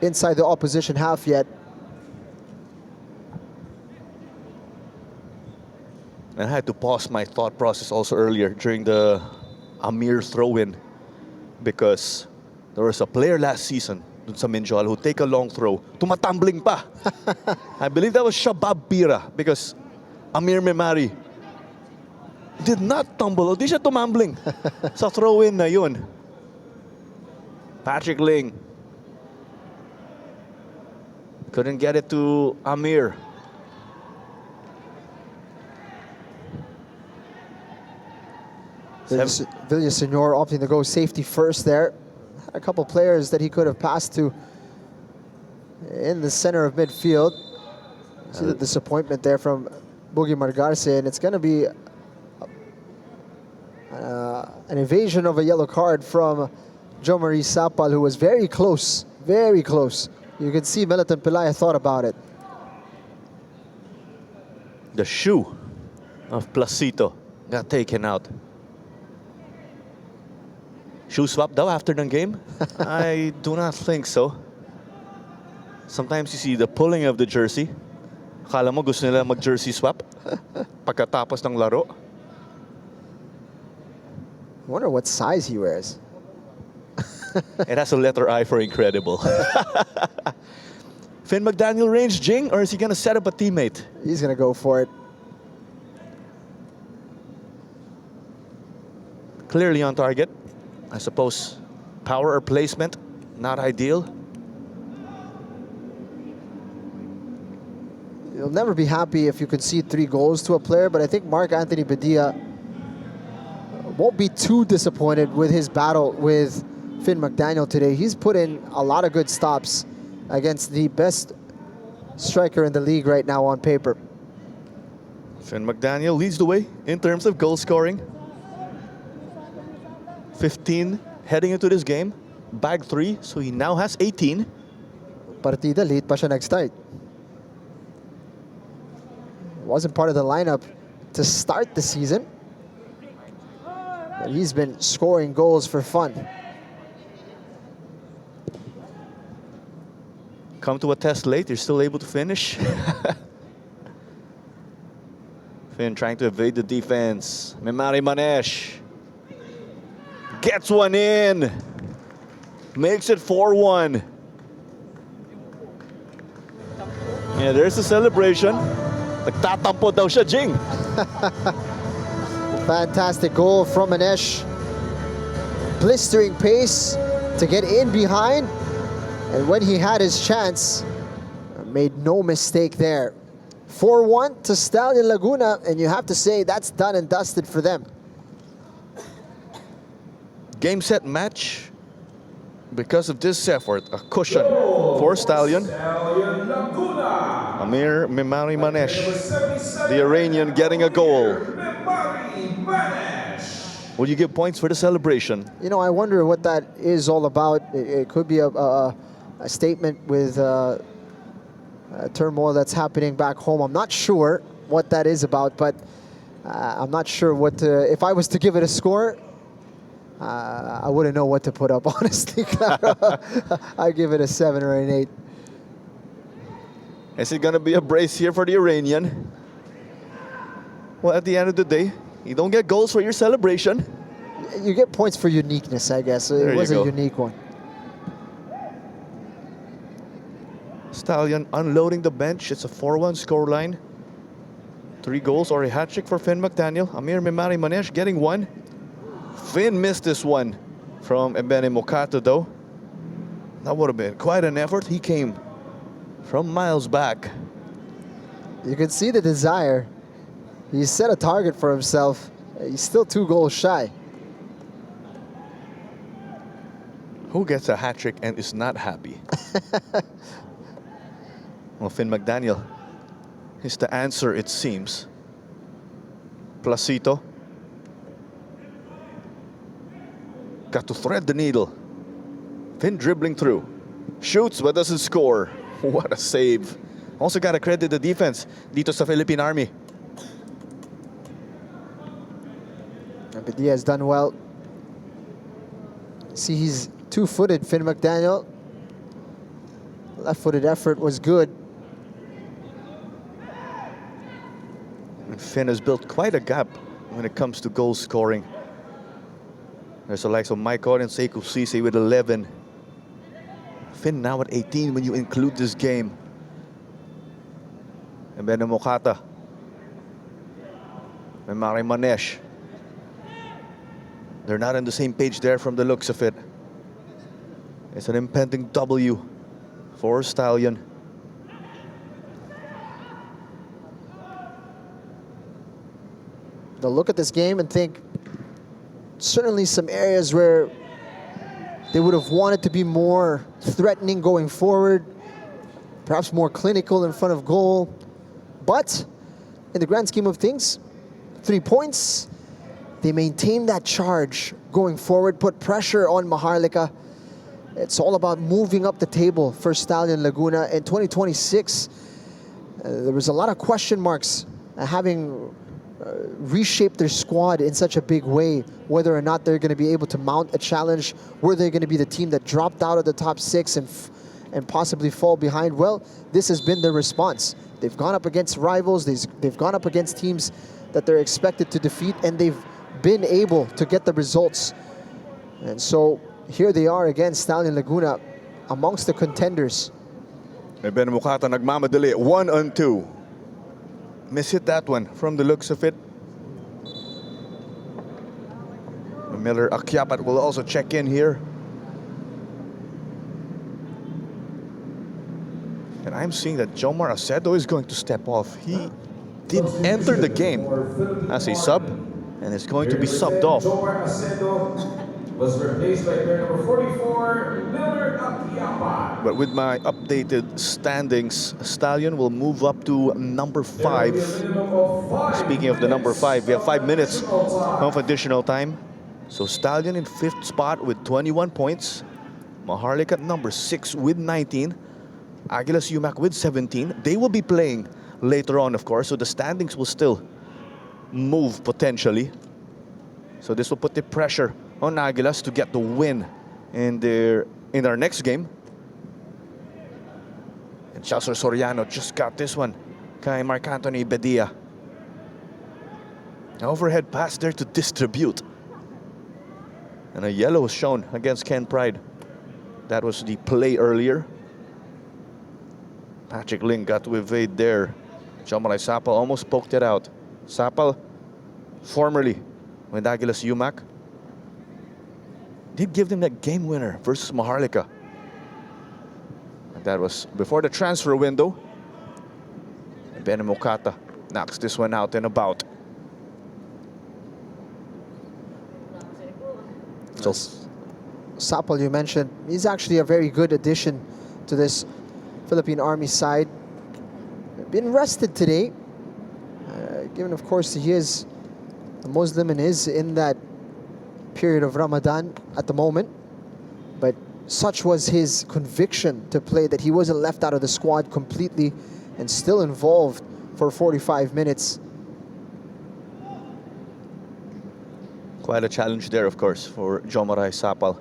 inside the opposition half yet. And I had to pause my thought process also earlier during the Amir throw-in because there was a player last season dun sa Minjola who take a long throw, tumatumbling pa. I believe that was Shabab Pira because Amir Memari did not tumble, o di siya tumambling sa throw-in na yun. Patrick Ling couldn't get it to Amir. Villasenor opting to go safety first there. Had a couple players that he could have passed to in the center of midfield. See the disappointment there from Boogie Margarce, and it's going to be an evasion of a yellow card from Joe Marie Sapal, who was very close, very close. You can see Meliton Pilaya thought about it. The shoe of Placito got taken out. Shoe swap daw after ng game? I do not think so. Sometimes you see the pulling of the jersey. Akala mo gusto nila mag-jersey swap pagkatapos ng laro. I wonder what size he wears. It has a letter I for incredible. Finn McDaniel range Jing, or is he gonna set up a teammate? He's gonna go for it. Clearly on target. I suppose Power or placement, not ideal. You'll never be happy if you concede 3 goals to a player, but I think Mark-Anthony Badia won't be too disappointed with his battle with Finn McDaniel today. He's put in a lot of good stops against the best striker in the league right now on paper. Finn McDaniel leads the way in terms of goal scoring. 15 heading into this game. Bagged 3, so he now has 18. Partida, late pa siya nag-start. Wasn't part of the lineup to start the season, but he's been scoring goals for fun. Come to a test late, you're still able to finish. Finn trying to evade the defense. Memari Manesh gets one in. Makes it 4-1. Yeah, there's the celebration. Nagtatampo daw siya, Jing. Fantastic goal from Manesh. Blistering pace to get in behind. And when he had his chance, made no mistake there. 4-1 to Stallion Laguna, and you have to say that's done and dusted for them. Game, set, match. Because of this effort, a cushion for Stallion. Stallion Laguna. Amir Memari Manesh, the Iranian, getting a goal. Memari Manesh. Will you give points for the celebration? You know, I wonder what that is all about. It could be a statement with turmoil that's happening back home. I'm not sure what that is about, but I'm not sure what to, if I was to give it a score, I wouldn't know what to put up, honestly. I'd give it a 7 or an 8. Is it going to be a brace here for the Iranian? Well, at the end of the day, you don't get goals for your celebration. You get points for uniqueness, I guess. There It was you a go. unique one. Stallion unloading the bench. It's a 4-1 scoreline. 3 goals or a hat trick for Finn McDaniel. Amir Memari Manesh getting 1. Finn missed this one from Ebene Mokata, though. That would have been quite an effort. He came from miles back. You can see the desire. He set a target for himself. He's still 2 goals shy. Who gets a hat trick and is not happy? Well, Finn McDaniel is the answer, it seems. Placito got to thread the needle. Finn dribbling through. Shoots but doesn't score. What a save. Also got to credit the defense dito sa Philippine Army. Badia has done well. See, he's 2-footed, Finn McDaniel. Left-footed effort was good. And Finn has built quite a gap when it comes to goal scoring. There's the likes of Mike Odd and Sekou Cisse with 11. Finn now at 18 when you include this game. And Beno Mokata. And Mari Manesh. They're not on the same page there from the looks of it. It's an impending W for Stallion. They'll look at this game and think certainly some areas where they would have wanted to be more threatening going forward, perhaps more clinical in front of goal. But in the grand scheme of things, 3 points. They maintain that charge going forward, put pressure on Maharlika. It's all about moving up the table for Stallion Laguna. In 2026, there was a lot of question marks having reshaped their squad in such a big way, whether or not they're going to be able to mount a challenge, were they going to be the team that dropped out of the top 6 and possibly fall behind. Well, this has been their response. They've gone up against rivals, they've gone up against teams that they're expected to defeat, and they've been able to get the results. And so here they are again, Stallion Laguna, amongst the contenders. And Ben Mukata nagmamadali, 1-2. Miss-hit that one from the looks of it. Miller Akyapat will also check in here. I'm seeing that Jomar Acedo is going to step off. He did enter the game as a sub and is going to be subbed off. Jomar Acedo was replaced by player number 44, Miller Akiapa. But with my updated standings, Stallion will move up to number 5. Speaking of the number 5, we have 5 minutes of additional time. So Stallion in 5th spot with 21 points. Maharlika at number 6 with 19. Aguilas Yumac with 17. They will be playing later on, of course, so the standings will still move potentially. So this will put the pressure on Aguilas to get the win in our next game. And Chelsea Soriano just got this one. Kay Mark Anthony Bedia. Overhead pass there to distribute. And a yellow was shown against Ken Pride. That was the play earlier. Patrick Ling got to evade there. Jomalay Sapal almost poked it out. Sapal, formerly with Aguilas Yumac, did give them that game winner versus Maharlika. And that was before the transfer window. Ben Mokata knocks this one out and about. So Sapal, you mentioned, he's actually a very good addition to this Philippine Army side. Been rested today, given of course he is a Muslim and is in that period of Ramadan at the moment. But such was his conviction to play that he wasn't left out of the squad completely and still involved for 45 minutes. Quite a challenge there, of course, for Jomaray Sapal.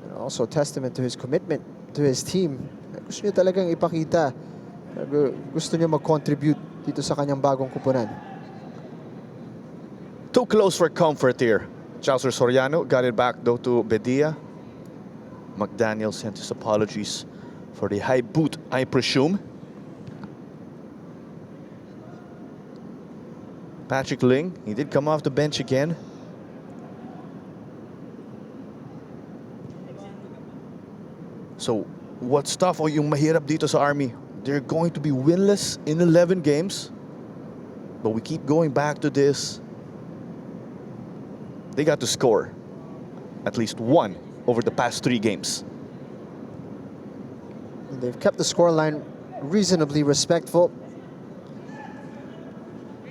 And also testament to his commitment to his team. Gusto niya talagang ipakita. Gusto niya mag-contribute dito sa kanyang bagong kupunan. Too close for comfort here. Chelsea Soriano got it back though to Bedia. McDaniel sent his apologies for the high boot, I presume. Patrick Ling, he did come off the bench again. So, what's tough o yung mahirap dito sa Army? They're going to be winless in 11 games. But we keep going back to this. They got to score at least one over the past 3 games. They've kept the scoreline reasonably respectful.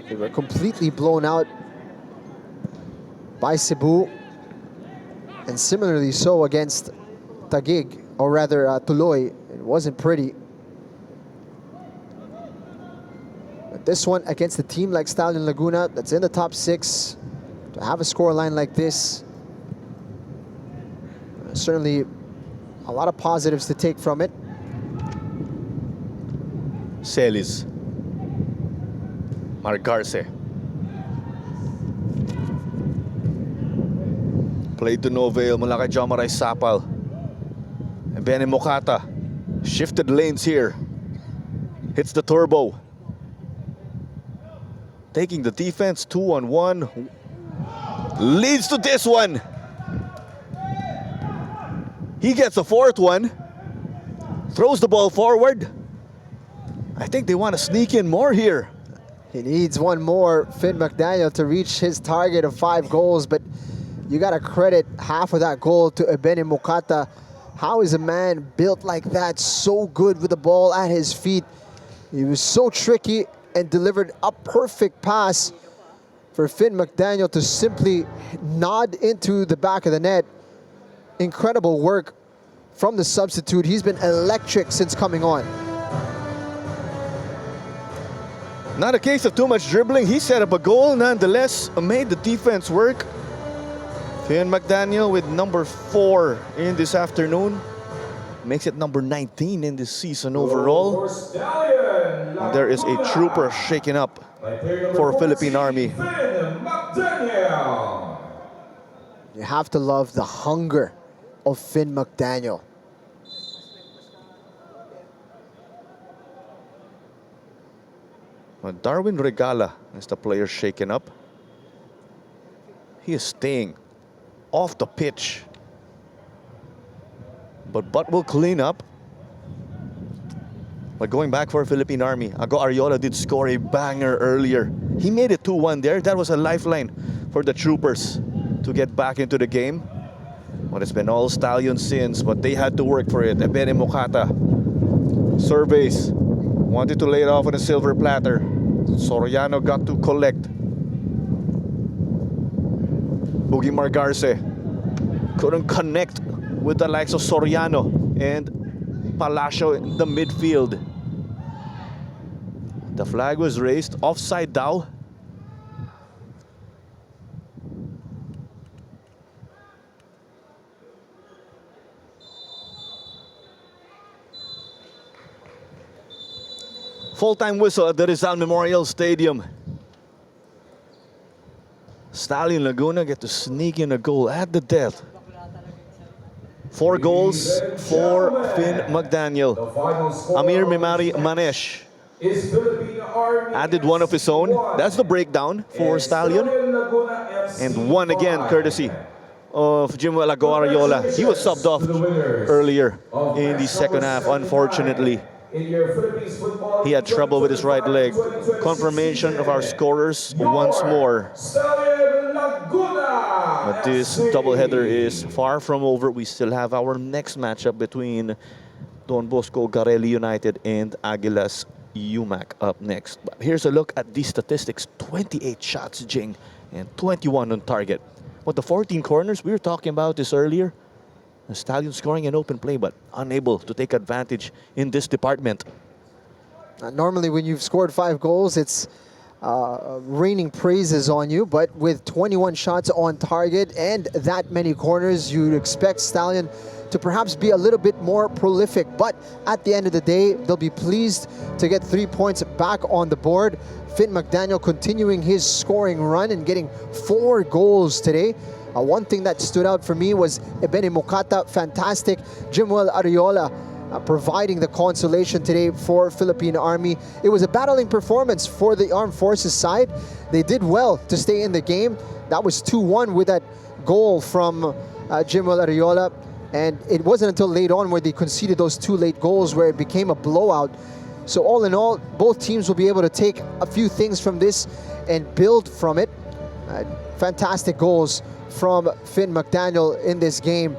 They were completely blown out by Cebu, and similarly so against Taguig, or rather Tuloy. It wasn't pretty. But this one against a team like Stallion Laguna that's in the top 6, to have a scoreline like this, certainly a lot of positives to take from it. Celis. Margarce. Played to no avail mula kay Jomaray Sapal. And Benny Mokata shifted lanes here. Hits the turbo. Taking the defense 2-on-1. Leads to this one. He gets a 4th one. Throws the ball forward. I think they want to sneak in more here. He needs one more, Finn McDaniel, to reach his target of 5 goals, but you got to credit half of that goal to Ebene Mokata. How is a man built like that so good with the ball at his feet? He was so tricky and delivered a perfect pass for Finn McDaniel to simply nod into the back of the net. Incredible work from the substitute. He's been electric since coming on. Not a case of too much dribbling. He set up a goal, nonetheless, made the defense work. Finn McDaniel with number 4 in this afternoon. Makes it number 19 in this season overall. And there is a trooper shaking up for Philippine Army. You have to love the hunger of Finn McDaniel. Well, Darwin Regala is the player shaken up. He is staying off the pitch. But Butt will clean up. But going back for Philippine Army, Ago Ariola did score a banger earlier. He made it 2-1 there. That was a lifeline for the troopers to get back into the game. But it's been all Stallion since, but they had to work for it. Ebene Mokata surveys, wanted to lay it off on a silver platter. Soriano got to collect. Boogie Margarce couldn't connect with the likes of Soriano and Palacio in the midfield. The flag was raised, offside daw. Full-time whistle at the Rizal Memorial Stadium. Stallion Laguna get to sneak in a goal at the death. 4 goals for Finn McDaniel. Amir Mimari Manesh added one of his own. That's the breakdown for Stallion. And one again courtesy of Jimuel Ago Ariola. He was subbed off earlier in the second half, unfortunately. He had trouble with his right leg. Confirmation of our scorers once more. But this doubleheader is far from over. We still have our next matchup between Don Bosco Garelli United and Aguilas UMAC up next. But here's a look at the statistics. 28 shots, Jing, and 21 on target. But the 14 corners, we were talking about this earlier. The Stallion scoring an open play, but unable to take advantage in this department. Normally, when you've scored 5 goals, it's raining praises on you. But with 21 shots on target and that many corners, you'd expect Stallion to perhaps be a little bit more prolific. But at the end of the day, they'll be pleased to get 3 points back on the board. Finn McDaniel continuing his scoring run and getting 4 goals today. One thing that stood out for me was Ebene Mokata, fantastic. Jimuel Ariola providing the consolation today for Philippine Army. It was a battling performance for the Armed Forces side. They did well to stay in the game. That was 2-1 with that goal from Jimuel Ariola. And it wasn't until late on where they conceded those 2 late goals where it became a blowout. So all in all, both teams will be able to take a few things from this and build from it. Fantastic goals from Finn McDaniel in this game.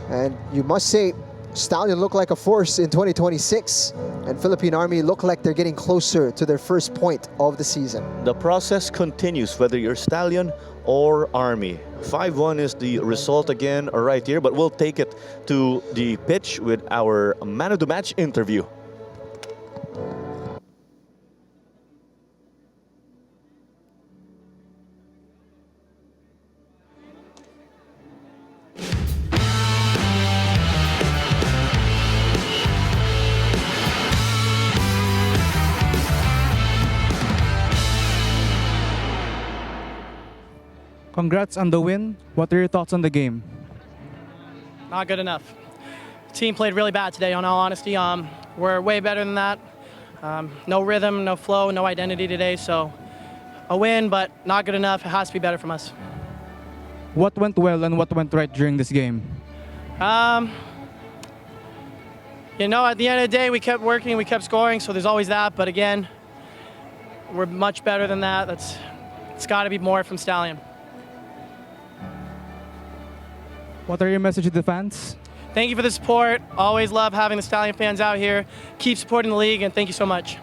And you must say, Stallion look like a force in 2026, and Philippine Army look like they're getting closer to their first point of the season. The process continues, whether you're Stallion or Army. 5-1 is the result again right here, but we'll take it to the pitch with our man of the match interview. Congrats on the win. What are your thoughts on the game? Not good enough. Team played really bad today, in all honesty. We're way better than that. No rhythm, no flow, no identity today. So a win, but not good enough. It has to be better from us. What went well and what went right during this game? You know, at the end of the day, we kept working, we kept scoring, so there's always that. But again, we're much better than that. It's got to be more from Stallion. What are your message to the fans? Thank you for the support. Always love having the Stallion fans out here. Keep supporting the league, and thank you so much.